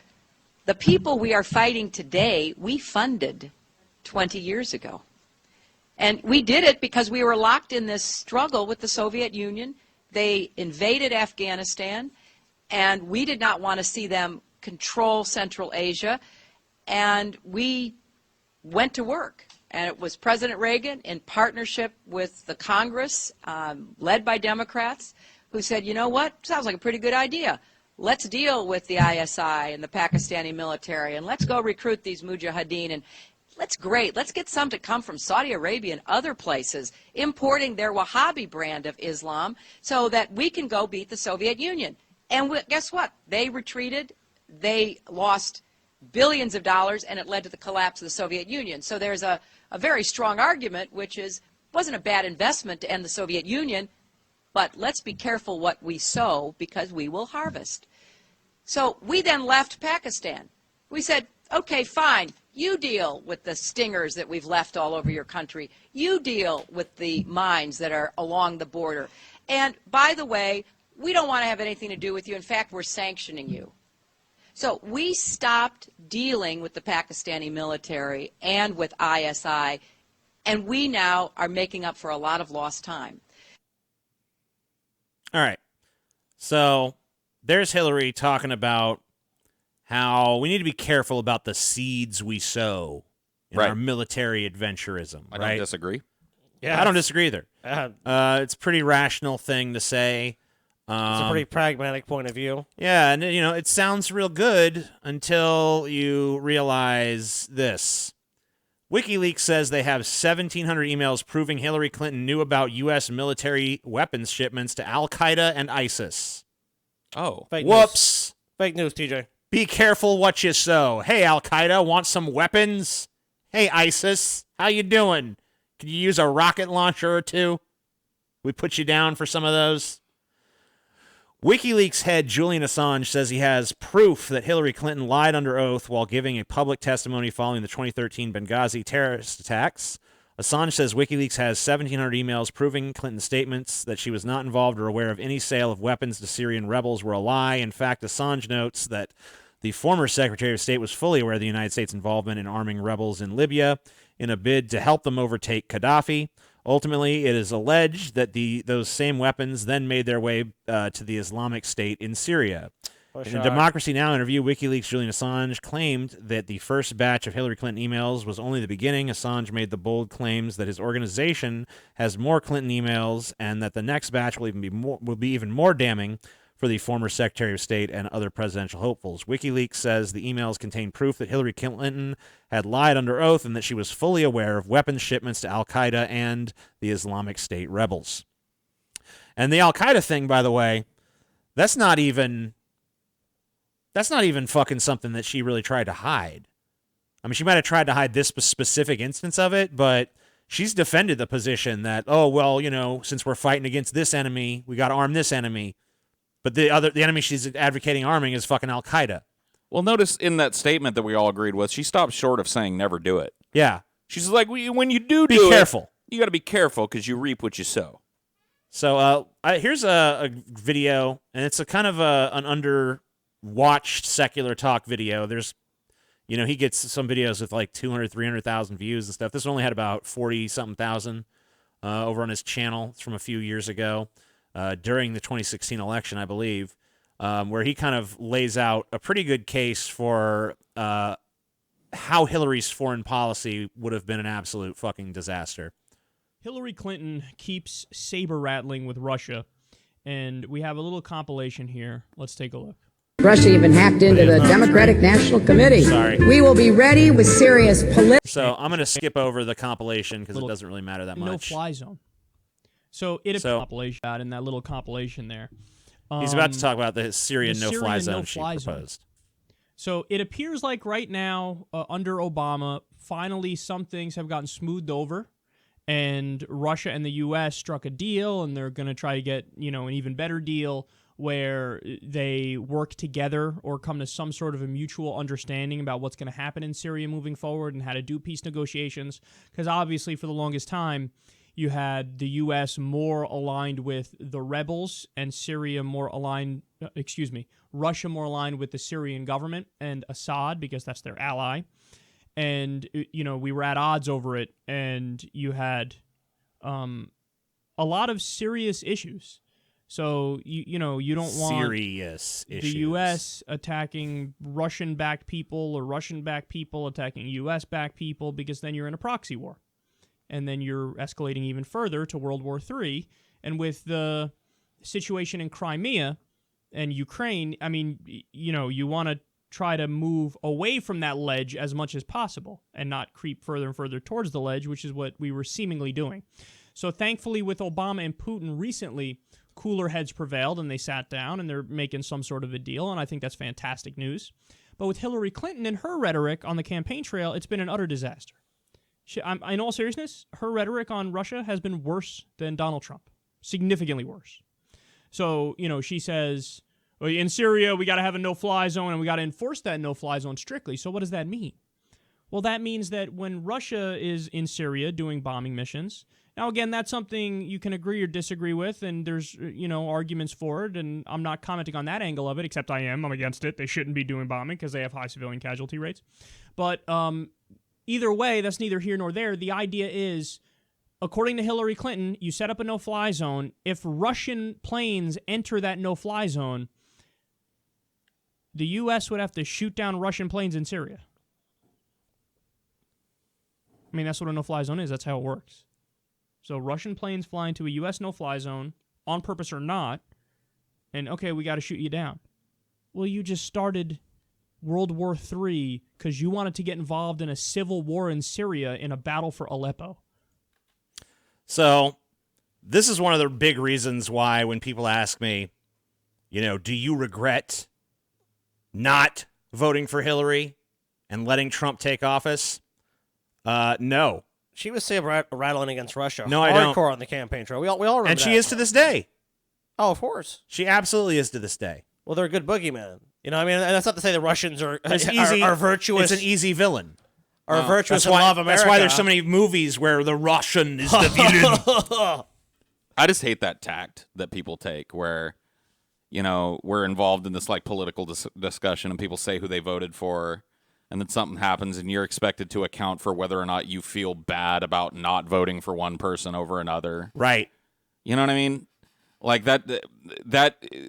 the people we are fighting today, we funded 20 years ago. And we did it because we were locked in this struggle with the Soviet Union. They invaded Afghanistan, and we did not want to see them control Central Asia. And we went to work. And it was President Reagan in partnership with the Congress, led by Democrats, who said, you know what, sounds like a pretty good idea. Let's deal with the ISI and the Pakistani military, and let's go recruit these mujahideen. And let's get some to come from Saudi Arabia and other places, importing their Wahhabi brand of Islam so that we can go beat the Soviet Union. And guess what? They retreated. They lost billions of dollars, and it led to the collapse of the Soviet Union. So there's a very strong argument, which is, it wasn't a bad investment to end the Soviet Union, but let's be careful what we sow because we will harvest. So we then left Pakistan. We said, okay, fine, you deal with the stingers that we've left all over your country. You deal with the mines that are along the border. And by the way, we don't want to have anything to do with you. In fact, we're sanctioning you. So we stopped dealing with the Pakistani military and with ISI, and we now are making up for a lot of lost time. All right. So there's Hillary talking about how we need to be careful about the seeds we sow in our military adventurism. I don't disagree. Yeah, I don't disagree either. It's a pretty rational thing to say. It's a pretty pragmatic point of view. Yeah, and it sounds real good until you realize this. WikiLeaks says they have 1,700 emails proving Hillary Clinton knew about U.S. military weapons shipments to Al-Qaeda and ISIS. Oh. Whoops. Fake news, TJ. Be careful what you sow. Hey, Al-Qaeda, want some weapons? Hey, ISIS, how you doing? Could you use a rocket launcher or two? We put you down for some of those? WikiLeaks head Julian Assange says he has proof that Hillary Clinton lied under oath while giving a public testimony following the 2013 Benghazi terrorist attacks. Assange says WikiLeaks has 1,700 emails proving Clinton's statements that she was not involved or aware of any sale of weapons to Syrian rebels were a lie. In fact, Assange notes that the former Secretary of State was fully aware of the United States' involvement in arming rebels in Libya in a bid to help them overtake Gaddafi. Ultimately, it is alleged that those same weapons then made their way to the Islamic State in Syria. In a Democracy Now! Interview, WikiLeaks' Julian Assange claimed that the first batch of Hillary Clinton emails was only the beginning. Assange made the bold claims that his organization has more Clinton emails and that the next batch will be even more damning for the former Secretary of State and other presidential hopefuls. WikiLeaks says the emails contain proof that Hillary Clinton had lied under oath and that she was fully aware of weapons shipments to al-Qaeda and the Islamic State rebels. And the al-Qaeda thing, by the way, that's not even fucking something that she really tried to hide. I mean, she might have tried to hide this specific instance of it, but she's defended the position that, oh, well, since we're fighting against this enemy, we got to arm this enemy. But the enemy she's advocating arming is fucking al-Qaeda. Well, notice in that statement that we all agreed with, she stopped short of saying never do it. Yeah. She's like, when you do be careful. You got to be careful because you reap what you sow. So here's a video, and it's a kind of an under-watched secular talk video. There's, he gets some videos with like 200, 300,000 views and stuff. This one only had about 40-something thousand over on his channel. It's from a few years ago. During the 2016 election, I believe, where he kind of lays out a pretty good case for how Hillary's foreign policy would have been an absolute fucking disaster. Hillary Clinton keeps saber-rattling with Russia, and we have a little compilation here. Let's take a look. Russia even hacked into the Democratic National Committee. Sorry. We will be ready with serious political... So I'm going to skip over the compilation because it doesn't really matter that much. No-fly zone. So it compilation out in that little compilation there. He's about to talk about the Syrian no-fly zone she proposed. So it appears like right now, under Obama, finally some things have gotten smoothed over, and Russia and the U.S. struck a deal, and they're going to try to get an even better deal where they work together or come to some sort of a mutual understanding about what's going to happen in Syria moving forward and how to do peace negotiations. Because obviously, for the longest time, you had the U.S. more aligned with the rebels and Russia more aligned with the Syrian government and Assad because that's their ally. And, we were at odds over it, and you had a lot of serious issues. So, you don't want serious the issues. U.S. attacking Russian-backed people or Russian-backed people attacking U.S.-backed people because then you're in a proxy war. And then you're escalating even further to World War III. And with the situation in Crimea and Ukraine, I mean, you want to try to move away from that ledge as much as possible and not creep further and further towards the ledge, which is what we were seemingly doing. So thankfully, with Obama and Putin recently, cooler heads prevailed and they sat down and they're making some sort of a deal. And I think that's fantastic news. But with Hillary Clinton and her rhetoric on the campaign trail, it's been an utter disaster. In all seriousness, her rhetoric on Russia has been worse than Donald Trump. Significantly worse. So, she says, well, in Syria, we got to have a no-fly zone, and we got to enforce that no-fly zone strictly. So what does that mean? Well, that means that when Russia is in Syria doing bombing missions, now, again, that's something you can agree or disagree with, and there's, arguments for it, and I'm not commenting on that angle of it, except I'm against it. They shouldn't be doing bombing because they have high civilian casualty rates. But, either way, that's neither here nor there. The idea is, according to Hillary Clinton, you set up a no-fly zone. If Russian planes enter that no-fly zone, the U.S. would have to shoot down Russian planes in Syria. I mean, that's what a no-fly zone is. That's how it works. So Russian planes fly into a U.S. no-fly zone, on purpose or not, and, okay, we got to shoot you down. Well, you just started World War III because you wanted to get involved in a civil war in Syria in a battle for Aleppo. So this is one of the big reasons why when people ask me, do you regret not voting for Hillary and letting Trump take office? No. She was saber-rattling against Russia. No, I don't. Hardcore on the campaign trail. We all remember and she that. is to this day. Oh, of course. She absolutely is to this day. Well, they're a good boogeyman. You know, I mean, that's not to say the Russians are It's are virtuous. It's an easy villain. Are virtuous That's and why, love America. That's why there's so many movies where the Russian is the villain. I just hate that tact that people take where, you know, we're involved in this like political discussion and people say who they voted for and then something happens and you're expected to account for whether or not you feel bad about not voting for one person over another. Right. You know what I mean? Like that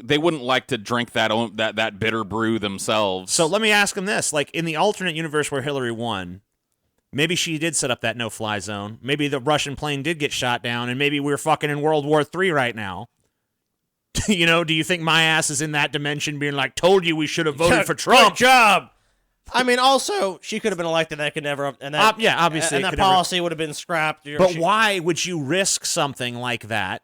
they wouldn't like to drink that bitter brew themselves. So let me ask them this. Like, in the alternate universe where Hillary won, maybe she did set up that no-fly zone. Maybe the Russian plane did get shot down, and maybe we're fucking in World War III right now. You know, do you think my ass is in that dimension being like, told you we should have voted for Trump? Good job. I mean, also, she could have been elected. That could never. And that, yeah, obviously. And that policy would have been scrapped. But why would you risk something like that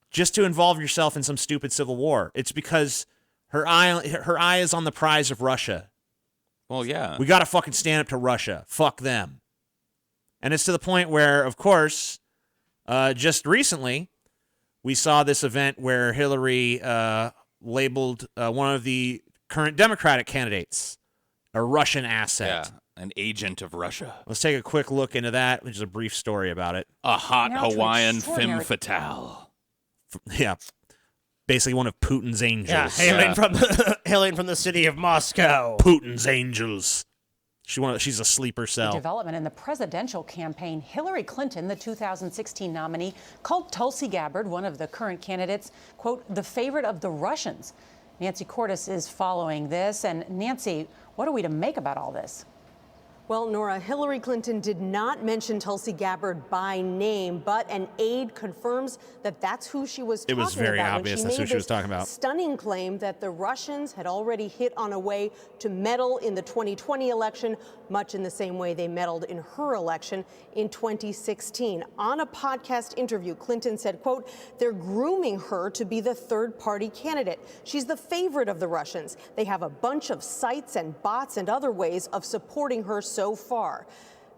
just to involve yourself in some stupid civil war? It's because her eye is on the prize of Russia. Well, yeah. We got to fucking stand up to Russia. Fuck them. And it's to the point where, of course, just recently, we saw this event where Hillary labeled one of the current Democratic candidates a Russian asset. Yeah, an agent of Russia. Let's take a quick look into that, which is a brief story about it. A hot Hawaiian femme fatale. Yeah. Basically one of Putin's angels. Yeah, hailing from the city of Moscow. Putin's angels. She's a sleeper cell. Development in the presidential campaign. Hillary Clinton, the 2016 nominee, called Tulsi Gabbard, one of the current candidates, quote, the favorite of the Russians. Nancy Cordes is following this. And Nancy, what are we to make about all this? Well, Nora, Hillary Clinton did not mention Tulsi Gabbard by name, but an aide confirms that that's who she was talking about. It was very obvious that's who she was talking about. Stunning claim that the Russians had already hit on a way to meddle in the 2020 election, much in the same way they meddled in her election in 2016. On a podcast interview, Clinton said, quote, they're grooming her to be the third-party candidate. She's the favorite of the Russians. They have a bunch of sites and bots and other ways of supporting her so far.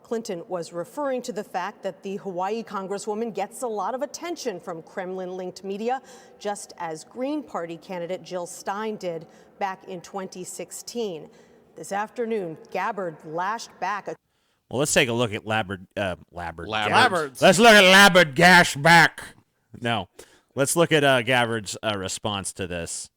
Clinton was referring to the fact that the Hawaii Congresswoman gets a lot of attention from Kremlin-linked media, just as Green Party candidate Jill Stein did back in 2016. This afternoon, Gabbard lashed back. Well, let's take a look at Labbard. Labbards. Let's look at Labbard gash back. No. Let's look at Gabbard's response to this.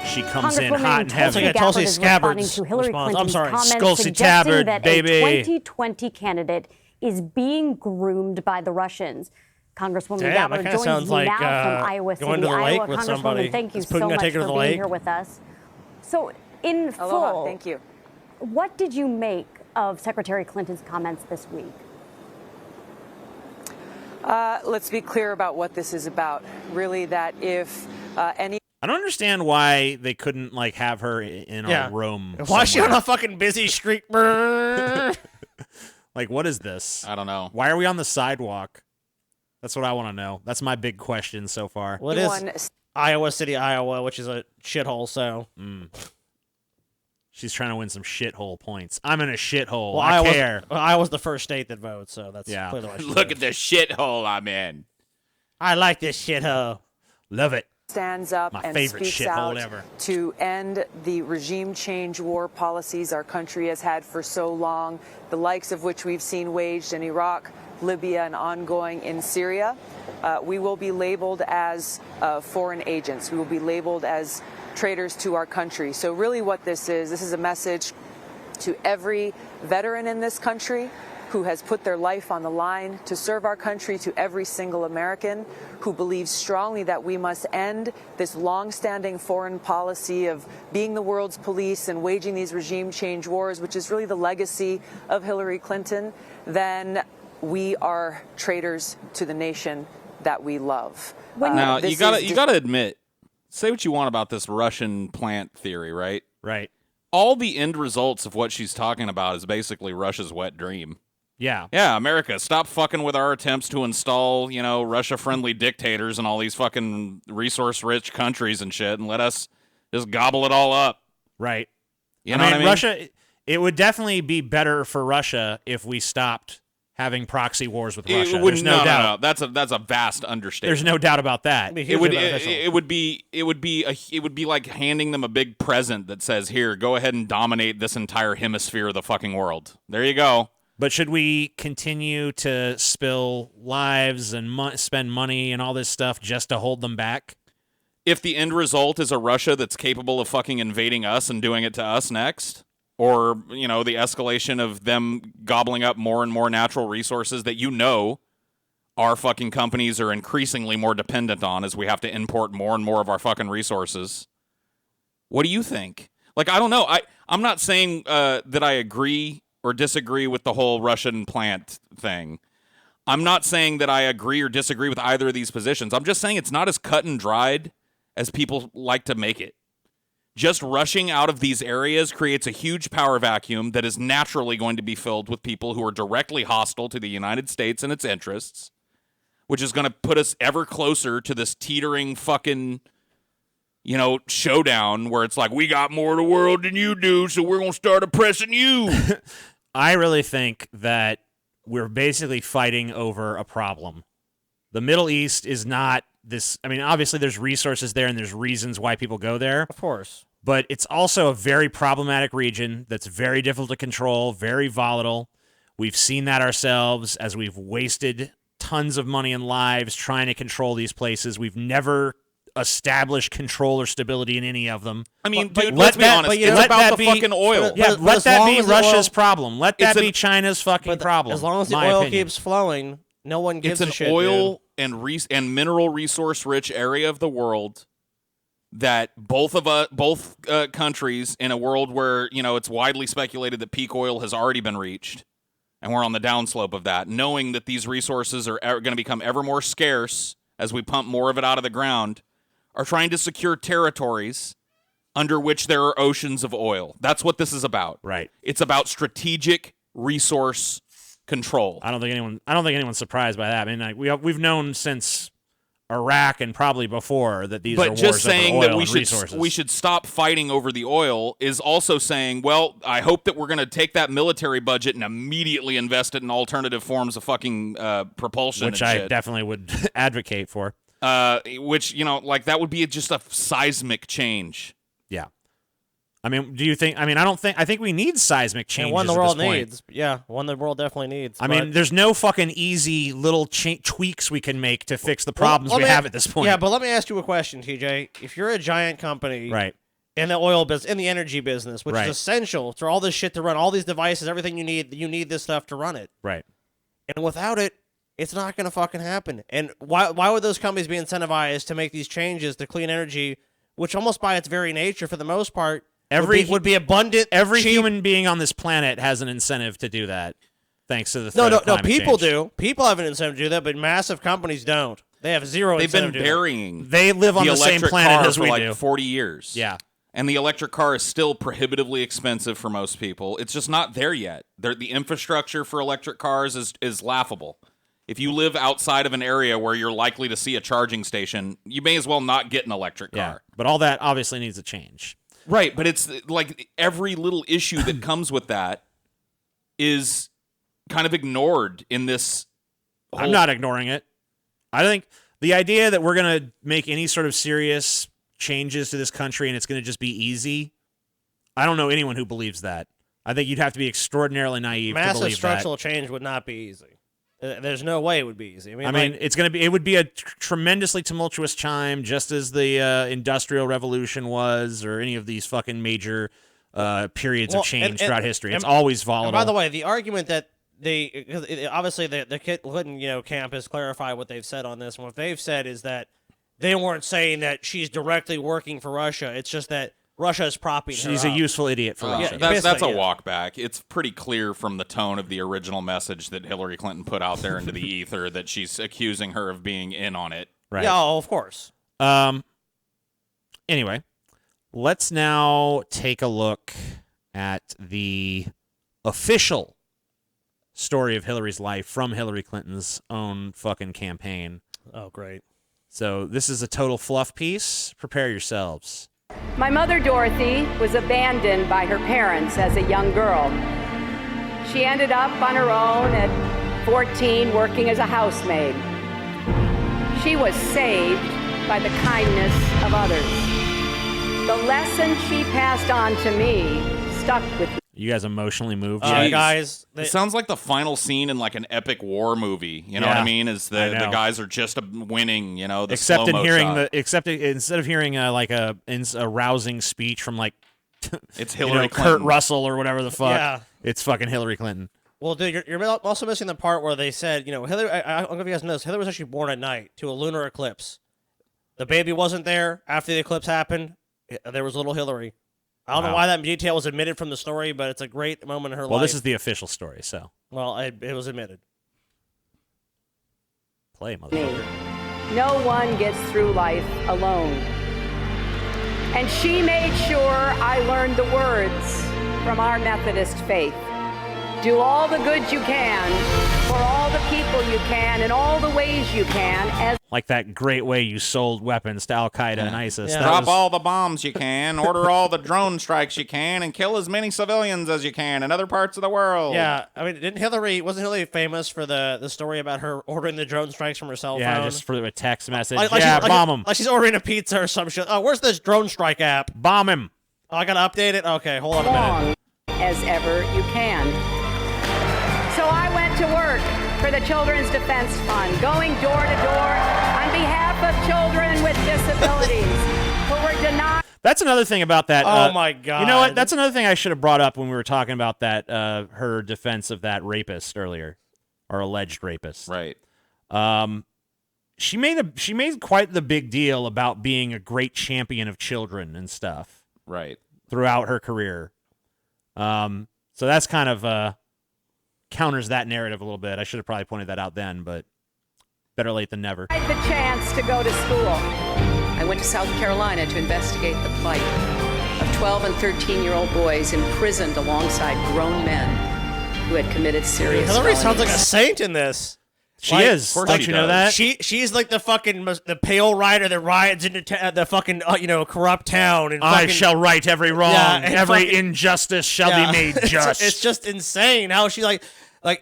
She comes in hot and heavy. Tulsi Gabbard's to Hillary response. Clinton's I'm sorry. comments Scully suggesting Tabbard, that baby. a 2020 candidate is being groomed by the Russians. Congresswoman Damn, Gabbard that kinda joins sounds me like, now from Iowa City, going to the lake Iowa. with Congresswoman, somebody. thank you Is so Putin gonna much take her for to the being lake? here with us. So, in Aloha, full, thank you. What did you make of Secretary Clinton's comments this week? Let's be clear about what this is about. Really, that if any. I don't understand why they couldn't like have her in a room. Why is she on somewhere. a fucking busy street? Like, what is this? I don't know. Why are we on the sidewalk? That's what I want to know. That's my big question so far. Well, it is Iowa City, Iowa, which is a shithole, so. She's trying to win some shithole points. I'm in a shithole. Well, I care. Iowa's the first state that votes, so that's clearly why she Look at the shithole I'm in. I like this shithole. Love it. Stands up My and favorite speaks shithole out ever. to end the regime change war policies our country has had for so long, the likes of which we've seen waged in Iraq, Libya, and ongoing in Syria. We will be labeled as foreign agents. We will be labeled as traitors to our country. So really what this is a message to every veteran in this country who has put their life on the line to serve our country, to every single American who believes strongly that we must end this long-standing foreign policy of being the world's police and waging these regime change wars, which is really the legacy of Hillary Clinton, then we are traitors to the nation that we love. Now, you gotta admit, say what you want about this Russian plant theory, right? Right. All the end results of what she's talking about is basically Russia's wet dream. Yeah. Yeah, America, stop fucking with our attempts to install, Russia-friendly dictators in all these fucking resource-rich countries and shit, and let us just gobble it all up. Right. You know what I mean? Russia, it would definitely be better for Russia if we stopped having proxy wars with Russia. It would, There's no doubt. No. That's a vast understatement. There's no doubt about that. It would be like handing them a big present that says, "Here, go ahead and dominate this entire hemisphere of the fucking world." There you go. But should we continue to spill lives and spend money and all this stuff just to hold them back? If the end result is a Russia that's capable of fucking invading us and doing it to us next, or, the escalation of them gobbling up more and more natural resources that our fucking companies are increasingly more dependent on as we have to import more and more of our fucking resources. What do you think? Like, I don't know. I'm not saying that I agree or disagree with the whole Russian plant thing. I'm not saying that I agree or disagree with either of these positions. I'm just saying it's not as cut and dried as people like to make it. Just rushing out of these areas creates a huge power vacuum that is naturally going to be filled with people who are directly hostile to the United States and its interests, which is going to put us ever closer to this teetering fucking, showdown where it's like, we got more of the world than you do, so we're going to start oppressing you. I really think that we're basically fighting over a problem. The Middle East is not this. I mean, obviously there's resources there and there's reasons why people go there. Of course. But it's also a very problematic region that's very difficult to control, very volatile. We've seen that ourselves as we've wasted tons of money and lives trying to control these places. We've never established control or stability in any of them. I mean, dude, let's be honest. It's about the fucking oil. Let that be Russia's problem. Let that be China's fucking problem. As long as the oil keeps flowing, no one gives a shit. It's an oil and mineral resource rich area of the world that both countries, in a world where it's widely speculated that peak oil has already been reached, and we're on the downslope of that, knowing that these resources are going to become ever more scarce as we pump more of it out of the ground, are trying to secure territories under which there are oceans of oil. That's what this is about. Right. It's about strategic resource control. I don't think anyone's surprised by that. I mean, we've known since Iraq and probably before that these are wars just saying over oil that and resources. we should stop fighting over the oil is also saying, well, I hope that we're going to take that military budget and immediately invest it in alternative forms of fucking propulsion, which and I shit. definitely would advocate for. Which that would be just a seismic change. Yeah. I mean, do you think? I mean, I think we need seismic changes. And one the world needs. Yeah, one the world definitely needs. I mean, there's no fucking easy little tweaks we can make to fix the problems we have at this point. Yeah, but let me ask you a question, TJ. If you're a giant company, right, in the oil business, in the energy business, which right, is essential for all this shit to run, all these devices, everything you need this stuff to run it. Right. And without it, it's not going to fucking happen. And why would those companies be incentivized to make these changes to clean energy, which almost by its very nature, for the most part, would be abundant. Every cheap. human being on this planet has an incentive to do that, thanks to the threat of climate people change. do. People have an incentive to do that, but massive companies don't. They have zero incentive to do that. They've been burying. They live on the same planet as we for do. 40 years. Yeah. And the electric car is still prohibitively expensive for most people. It's just not there yet. The infrastructure for electric cars is laughable. If you live outside of an area where you're likely to see a charging station, you may as well not get an electric car. Yeah, but all that obviously needs to change. Right, but it's like every little issue that comes with that is kind of ignored in this whole... I'm not ignoring it. I think the idea that we're going to make any sort of serious changes to this country and it's going to just be easy, I don't know anyone who believes that. I think you'd have to be extraordinarily naive to believe that. Massive structural change would not be easy. There's no way it would be easy. I mean, it would be a tremendously tumultuous time, just as the Industrial Revolution was, or any of these fucking major periods of change throughout history. It's always volatile. And by the way, the argument that obviously the Clinton camp has clarified what they've said on this, and what they've said is that they weren't saying that she's directly working for Russia. It's just that Russia is propping her She's a up. useful idiot for Russia. That's a walk back. It's pretty clear from the tone of the original message that Hillary Clinton put out there into the ether that she's accusing her of being in on it. Right. Yeah, of course. Anyway, let's now take a look at the official story of Hillary's life from Hillary Clinton's own fucking campaign. Oh, great. So this is a total fluff piece. Prepare yourselves. My mother, Dorothy, was abandoned by her parents as a young girl. She ended up on her own at 14 working as a housemaid. She was saved by the kindness of others. The lesson she passed on to me stuck with me. You guys emotionally moved? Guys, it sounds like the final scene in like an epic war movie. You know what I mean? Is the guys are just winning? You know, the except in slow-mo hearing shot. instead of hearing like a rousing speech from like it's Hillary Kurt Clinton. Russell or whatever the fuck. Yeah. It's fucking Hillary Clinton. Well, dude, you're also missing the part where they said, Hillary. I don't know if you guys know this. Hillary was actually born at night to a lunar eclipse. The baby wasn't there after the eclipse happened. There was little Hillary. I don't know why that detail was omitted from the story, but it's a great moment in her life. Well, this is the official story, so. Well, it was omitted. Play, motherfucker. No one gets through life alone. And she made sure I learned the words from our Methodist faith. Do all the good you can for all the people you can in all the ways you can. As Like that great way you sold weapons to Al-Qaeda and ISIS. Yeah. Drop all the bombs you can, order all the drone strikes you can, and kill as many civilians as you can in other parts of the world. Yeah, I mean, wasn't Hillary famous for the story about her ordering the drone strikes from her cell phone? Yeah, just for a text message. Like bomb him. Like she's ordering a pizza or some shit. Oh, where's this drone strike app? Bomb him. Oh, I gotta update it? Okay, hold on a minute. as ever you can. So I went to work for the Children's Defense Fund, going door to door on behalf of children with disabilities who were denied. That's another thing about that. Oh, my God. You know what? That's another thing I should have brought up when we were talking about that, her defense of that rapist earlier, or alleged rapist. Right. She made quite the big deal about being a great champion of children and stuff. Right. Throughout her career. So that's kind of counters that narrative a little bit. I should have probably pointed that out then, but better late than never. I had the chance to go to school. I went to South Carolina to investigate the plight of 12 and 13-year-old boys imprisoned alongside grown men who had committed serious Hillary felonies. sounds like a saint in this. She is. Don't you know that? She's like the pale rider that rides into the fucking corrupt town. And I shall right every wrong. and Every injustice shall be made just. It's just insane how she like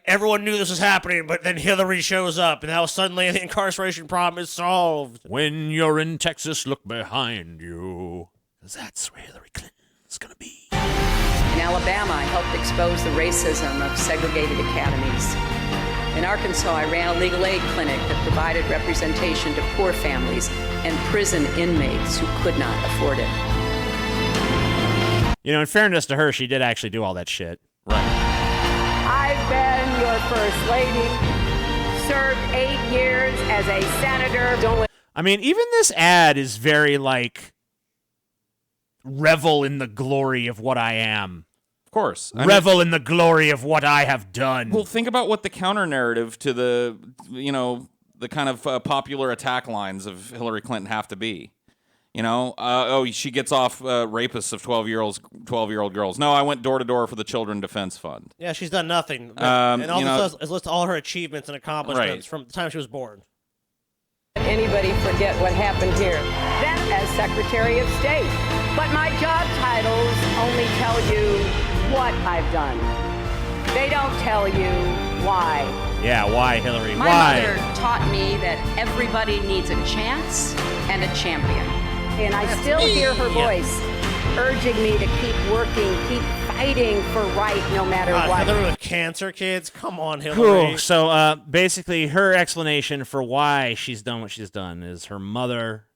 everyone knew this was happening, but then Hillary shows up, and how suddenly the incarceration problem is solved. When you're in Texas, look behind you, 'cause that's where Hillary Clinton's gonna be. In Alabama, I helped expose the racism of segregated academies. In Arkansas, I ran a legal aid clinic that provided representation to poor families and prison inmates who could not afford it. You know, in fairness to her, she did actually do all that shit. Right. I've been your first lady, served 8 years as a senator. I mean, even this ad is very revel in the glory of what I am. Of course. Revel in the glory of what I have done. Well, think about what the counter narrative to the kind of popular attack lines of Hillary Clinton have to be. She gets off rapists of 12-year-old girls. No, I went door to door for the Children's Defense Fund. Yeah, she's done nothing. And all this is list all her achievements and accomplishments from the time she was born. Anybody forget what happened here? Then as Secretary of State. But my job titles only tell you what I've done. They don't tell you why. Yeah, why, Hillary? My why? mother taught me that everybody needs a chance and a champion. And I still hear her voice urging me to keep working, keep fighting for right no matter what. Hillary with cancer, kids? Come on, Hillary. Cool. So basically, her explanation for why she's done what she's done is her mother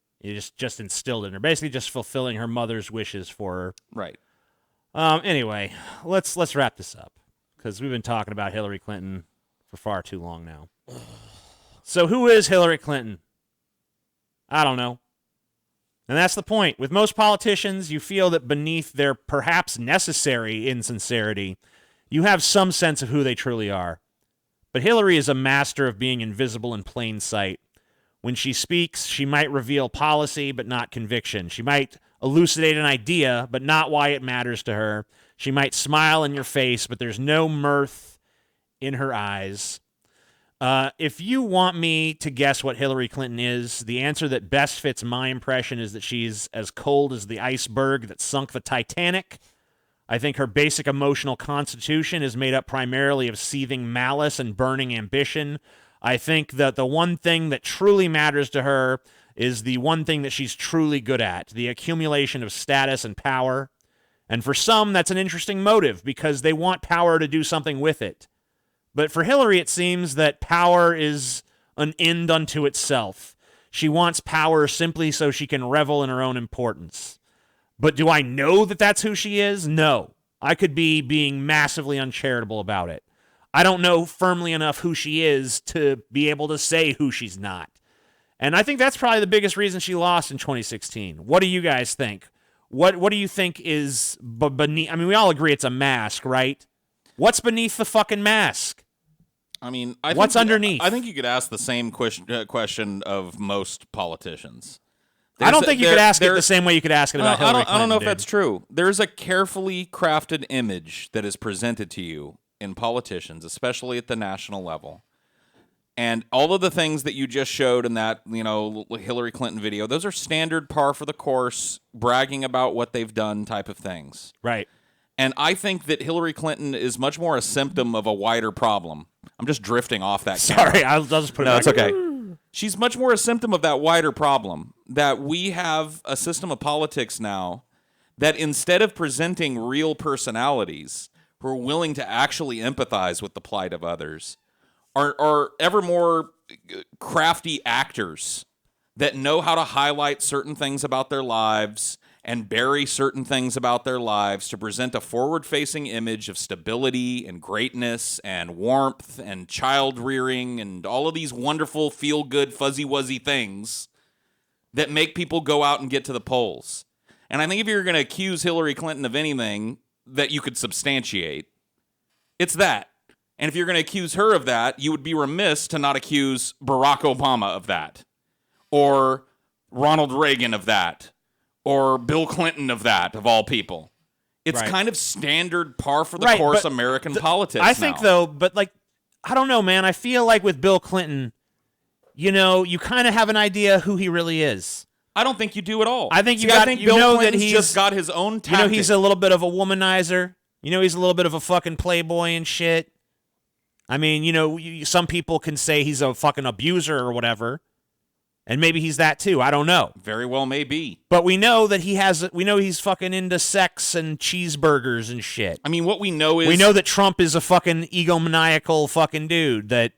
just instilled in her, basically just fulfilling her mother's wishes for her. Right. Anyway, let's wrap this up because we've been talking about Hillary Clinton for far too long now. So who is Hillary Clinton? I don't know. And that's the point. With most politicians, you feel that beneath their perhaps necessary insincerity, you have some sense of who they truly are. But Hillary is a master of being invisible in plain sight. When she speaks, she might reveal policy, but not conviction. She might elucidate an idea, but not why it matters to her. She might smile in your face, but there's no mirth in her eyes. If you want me to guess what Hillary Clinton is, the answer that best fits my impression is that she's as cold as the iceberg that sunk the Titanic. I think her basic emotional constitution is made up primarily of seething malice and burning ambition. I think that the one thing that truly matters to her is the one thing that she's truly good at, the accumulation of status and power. And for some, that's an interesting motive because they want power to do something with it. But for Hillary, it seems that power is an end unto itself. She wants power simply so she can revel in her own importance. But do I know that that's who she is? No. I could be being massively uncharitable about it. I don't know firmly enough who she is to be able to say who she's not. And I think that's probably the biggest reason she lost in 2016. What do you guys think? What do you think is beneath? I mean, we all agree it's a mask, right? What's beneath the fucking mask? I mean, what's underneath? I think you could ask the same question of most politicians. I don't think you could ask it the same way you could ask it about Hillary Clinton. I don't know if that's true. There's a carefully crafted image that is presented to you in politicians, especially at the national level. And all of the things that you just showed in that, Hillary Clinton video, those are standard par for the course, bragging about what they've done type of things. Right. And I think that Hillary Clinton is much more a symptom of a wider problem. I'm just drifting off that. Sorry, I'll just put it back. No, it's okay. She's much more a symptom of that wider problem, that we have a system of politics now that instead of presenting real personalities who are willing to actually empathize with the plight of others, are ever more crafty actors that know how to highlight certain things about their lives and bury certain things about their lives to present a forward-facing image of stability and greatness and warmth and child-rearing and all of these wonderful, feel-good, fuzzy-wuzzy things that make people go out and get to the polls. And I think if you're going to accuse Hillary Clinton of anything that you could substantiate, it's that. And if you're going to accuse her of that, you would be remiss to not accuse Barack Obama of that, or Ronald Reagan of that, or Bill Clinton of that, of all people. It's kind of standard par for the course American politics I think, though, but I don't know, man. I feel like with Bill Clinton, you kind of have an idea who he really is. I don't think you do at all. I think Bill Clinton's just got his own tactic. He's a little bit of a womanizer. He's a little bit of a fucking playboy and shit. I mean, some people can say he's a fucking abuser or whatever. And maybe he's that too. I don't know. Very well may be. But we know that he's fucking into sex and cheeseburgers and shit. I mean, what we know is... We know that Trump is a fucking egomaniacal fucking dude that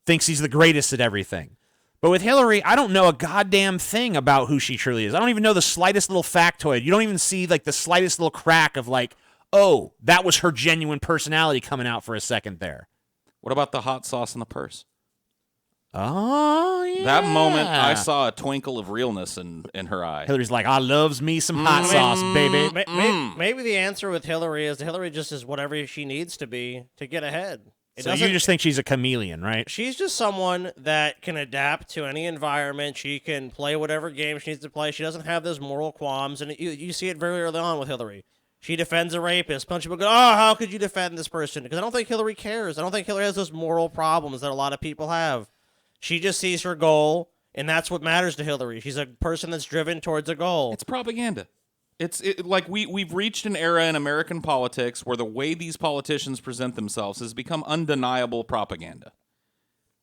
thinks he's the greatest at everything. But with Hillary, I don't know a goddamn thing about who she truly is. I don't even know the slightest little factoid. You don't even see the slightest little crack of oh, that was her genuine personality coming out for a second there. What about the hot sauce in the purse? Oh, yeah. That moment, I saw a twinkle of realness in her eye. Hillary's like, I loves me some hot sauce, baby. Maybe the answer with Hillary is Hillary just is whatever she needs to be to get ahead. So you just think she's a chameleon, right? She's just someone that can adapt to any environment. She can play whatever game she needs to play. She doesn't have those moral qualms, and you see it very early on with Hillary. She defends a rapist. Bunch of people go, oh, how could you defend this person? Because I don't think Hillary cares. I don't think Hillary has those moral problems that a lot of people have. She just sees her goal, and that's what matters to Hillary. She's a person that's driven towards a goal. It's propaganda. It's like we've reached an era in American politics where the way these politicians present themselves has become undeniable propaganda.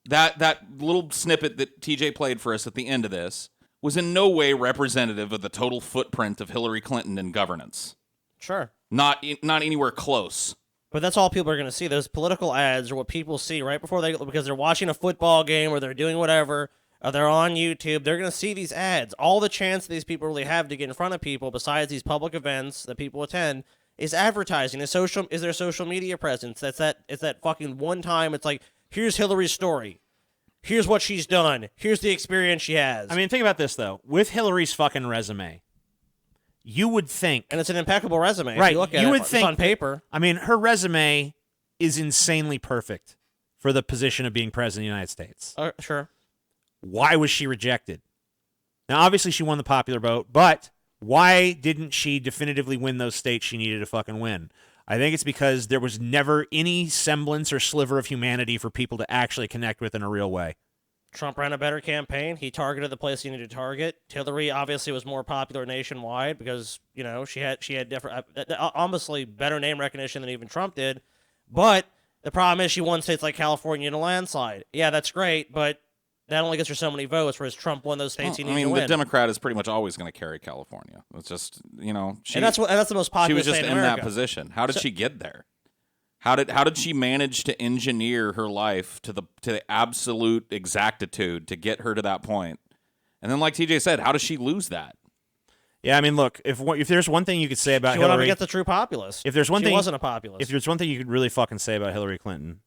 That little snippet that TJ played for us at the end of this was in no way representative of the total footprint of Hillary Clinton in governance. Sure. Not anywhere close. But that's all people are going to see. Those political ads are what people see right before because they're watching a football game or they're doing whatever, or they're on YouTube. They're going to see these ads. All the chance these people really have to get in front of people, besides these public events that people attend, is advertising. Is their social media presence. It's that fucking one time. It's like, here's Hillary's story. Here's what she's done. Here's the experience she has. I mean, think about this though. With Hillary's fucking resume, you would think... And it's an impeccable resume. Right. If you look at it, it's on paper. I mean, her resume is insanely perfect for the position of being president of the United States. Sure. Why was she rejected? Now, obviously, she won the popular vote, but why didn't she definitively win those states she needed to fucking win? I think it's because there was never any semblance or sliver of humanity for people to actually connect with in a real way. Trump ran a better campaign. He targeted the place he needed to target. Hillary obviously was more popular nationwide because, she had different, honestly, better name recognition than even Trump did. But the problem is she won states like California in a landslide. Yeah, that's great, but that only gets her so many votes, whereas Trump won those states he needed to win. The Democrat is pretty much always going to carry California. It's just, and that's the most popular state in America. She was just in that position. How did she get there? How did she manage to engineer her life to the absolute exactitude to get her to that point? And then, like TJ said, how does she lose that? Yeah, I mean, look, if there's one thing you could say about Hillary, she went up against the true populist. If there's one she thing, wasn't a populist. If there's one thing you could really fucking say about Hillary Clinton,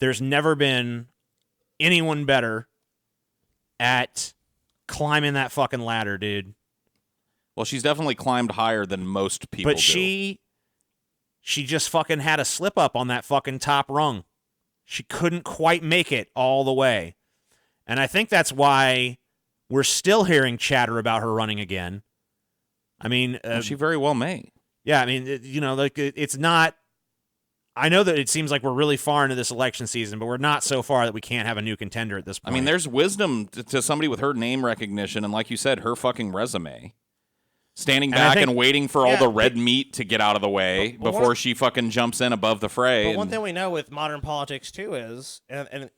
there's never been anyone better at climbing that fucking ladder, dude. Well, she's definitely climbed higher than most people. But she just fucking had a slip up on that fucking top rung. She couldn't quite make it all the way. And I think that's why we're still hearing chatter about her running again. I mean, she very well may. Yeah, I mean, it's not. I know that it seems like we're really far into this election season, but we're not so far that we can't have a new contender at this point. I mean, there's wisdom to somebody with her name recognition and, like you said, her fucking resume. Standing back and waiting for all the red meat to get out of the way before she fucking jumps in above the fray. But one thing we know with modern politics, too, is, and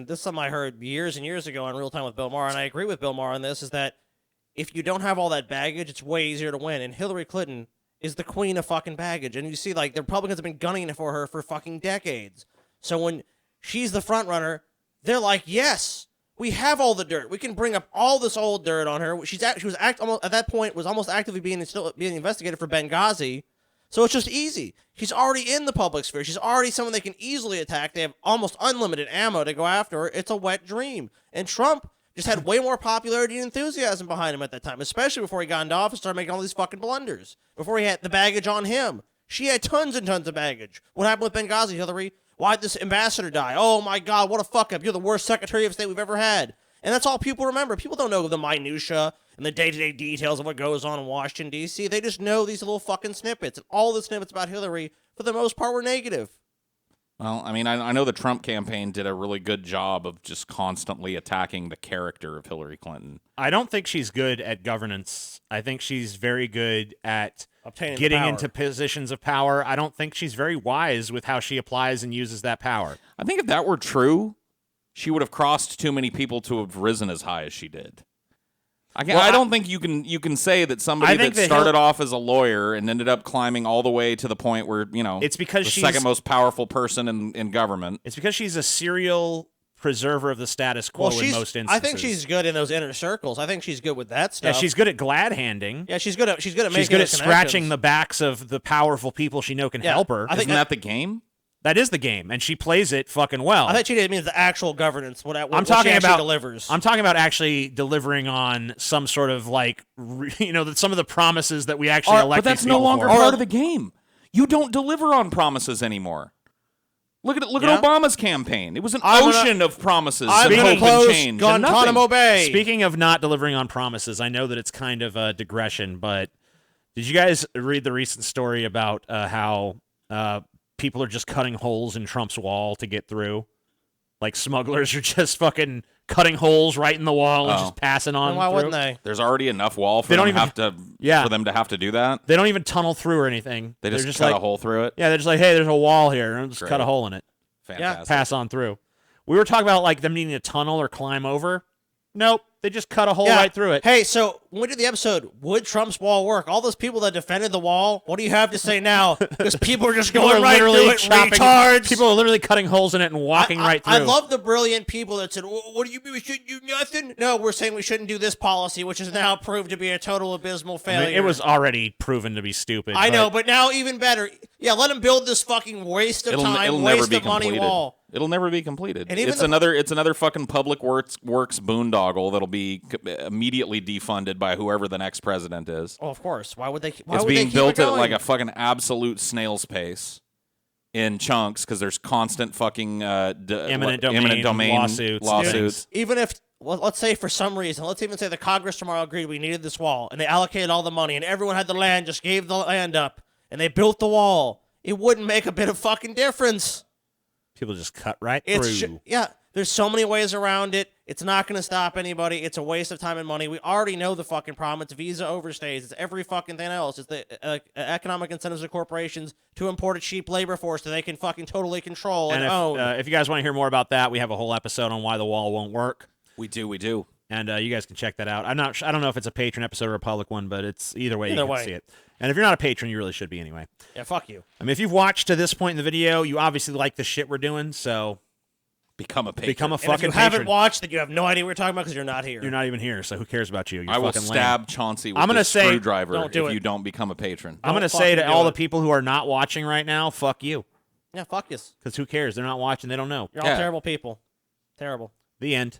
this is something I heard years and years ago on Real Time with Bill Maher, and I agree with Bill Maher on this, is that if you don't have all that baggage, it's way easier to win. And Hillary Clinton is the queen of fucking baggage. And you see, like, the Republicans have been gunning for her for fucking decades. So when she's the front runner, they're like, yes, we have all the dirt. We can bring up all this old dirt on her. She was almost at that point was almost actively being investigated for Benghazi. So it's just easy. She's already in the public sphere. She's already someone they can easily attack. They have almost unlimited ammo to go after her. It's a wet dream. And Trump just had way more popularity and enthusiasm behind him at that time, especially before he got into office and started making all these fucking blunders. Before he had the baggage on him. She had tons and tons of baggage. What happened with Benghazi, Hillary? Why'd this ambassador die? Oh, my God, what a fuck-up. You're the worst Secretary of State we've ever had. And that's all people remember. People don't know the minutia and the day-to-day details of what goes on in Washington, D.C. They just know these little fucking snippets. And all the snippets about Hillary, for the most part, were negative. Well, I mean, I know the Trump campaign did a really good job of just constantly attacking the character of Hillary Clinton. I don't think she's good at governance. I think she's very good at obtaining getting power. into positions of power. I don't think she's very wise with how she applies and uses that power. I think if that were true, she would have crossed too many people to have risen as high as she did. I don't think you can say that somebody that started off as a lawyer and ended up climbing all the way to the point where, it's because the she's second most powerful person in government. It's because she's a serial preserver of the status quo in most instances. I think she's good in those inner circles. I think she's good with that stuff. Yeah, she's good at glad handing. Yeah, she's good at making She's good at those scratching connections. the backs of the powerful people she know can help her. Isn't that the game? That is the game, and she plays it fucking well. I think she means the actual governance. What I'm talking she about delivers. I'm talking about actually delivering on some sort of some of the promises that we actually elect. But that's no longer part of the game. You don't deliver on promises anymore. Look at Obama's campaign. It was an ocean of promises. I'm going to close Guantanamo Bay. Speaking of not delivering on promises, I know that it's kind of a digression, but did you guys read the recent story about how people are just cutting holes in Trump's wall to get through? Like smugglers are just fucking cutting holes right in the wall and just passing on. And why through. wouldn't they? There's already enough wall for them to have to do that. They don't even tunnel through or anything. They just cut cut a hole through it. Yeah, they're just like, hey, there's a wall here, and just Great. cut a hole in it. Fantastic. Pass on through. We were talking about like them needing to tunnel or climb over. Nope, they just cut a hole right through it. Hey, so when we did the episode, would Trump's wall work? All those people that defended the wall, what do you have to say now? Because people are just going right through it, retards. People are literally cutting holes in it and walking right through. I love the brilliant people that said, what do you mean we shouldn't do nothing? No, we're saying we shouldn't do this policy, which is now proved to be a total abysmal failure. I mean, it was already proven to be stupid. I know, but now even better. Yeah, let them build this fucking waste of time, waste of money wall. It'll never be completed. And even it's another fucking public works boondoggle that'll be immediately defunded by whoever the next president is. Oh, of course. Why would they? It's being built at like a fucking absolute snail's pace in chunks because there's constant fucking eminent domain lawsuits. Even if, let's say for some reason, let's even say the Congress tomorrow agreed we needed this wall and they allocated all the money and everyone had the land, just gave the land up and they built the wall, it wouldn't make a bit of fucking difference. People just cut right through. There's so many ways around it. It's not going to stop anybody. It's a waste of time and money. We already know the fucking problem. It's visa overstays. It's every fucking thing else. It's the economic incentives of corporations to import a cheap labor force that they can fucking totally control and own. If you guys want to hear more about that, we have a whole episode on why the wall won't work. We do. And you guys can check that out. I don't know if it's a patron episode or a public one, but it's either way you can way. see it. And if you're not a patron, you really should be anyway. Yeah, fuck you. I mean, if you've watched to this point in the video, you obviously like the shit we're doing, so become a patron. Become a And fucking if you patron. haven't watched, then you have no idea what we're talking about because you're not here. You're not even here, so who cares about you? You're I will fucking stab lame. Chauncey with I'm gonna this say, screwdriver Don't do if it. you don't become a patron. I'm going to say to all the people who are not watching right now, fuck you. Yeah, fuck you. Because who cares? They're not watching. They don't know. You're all terrible people. Terrible. The end.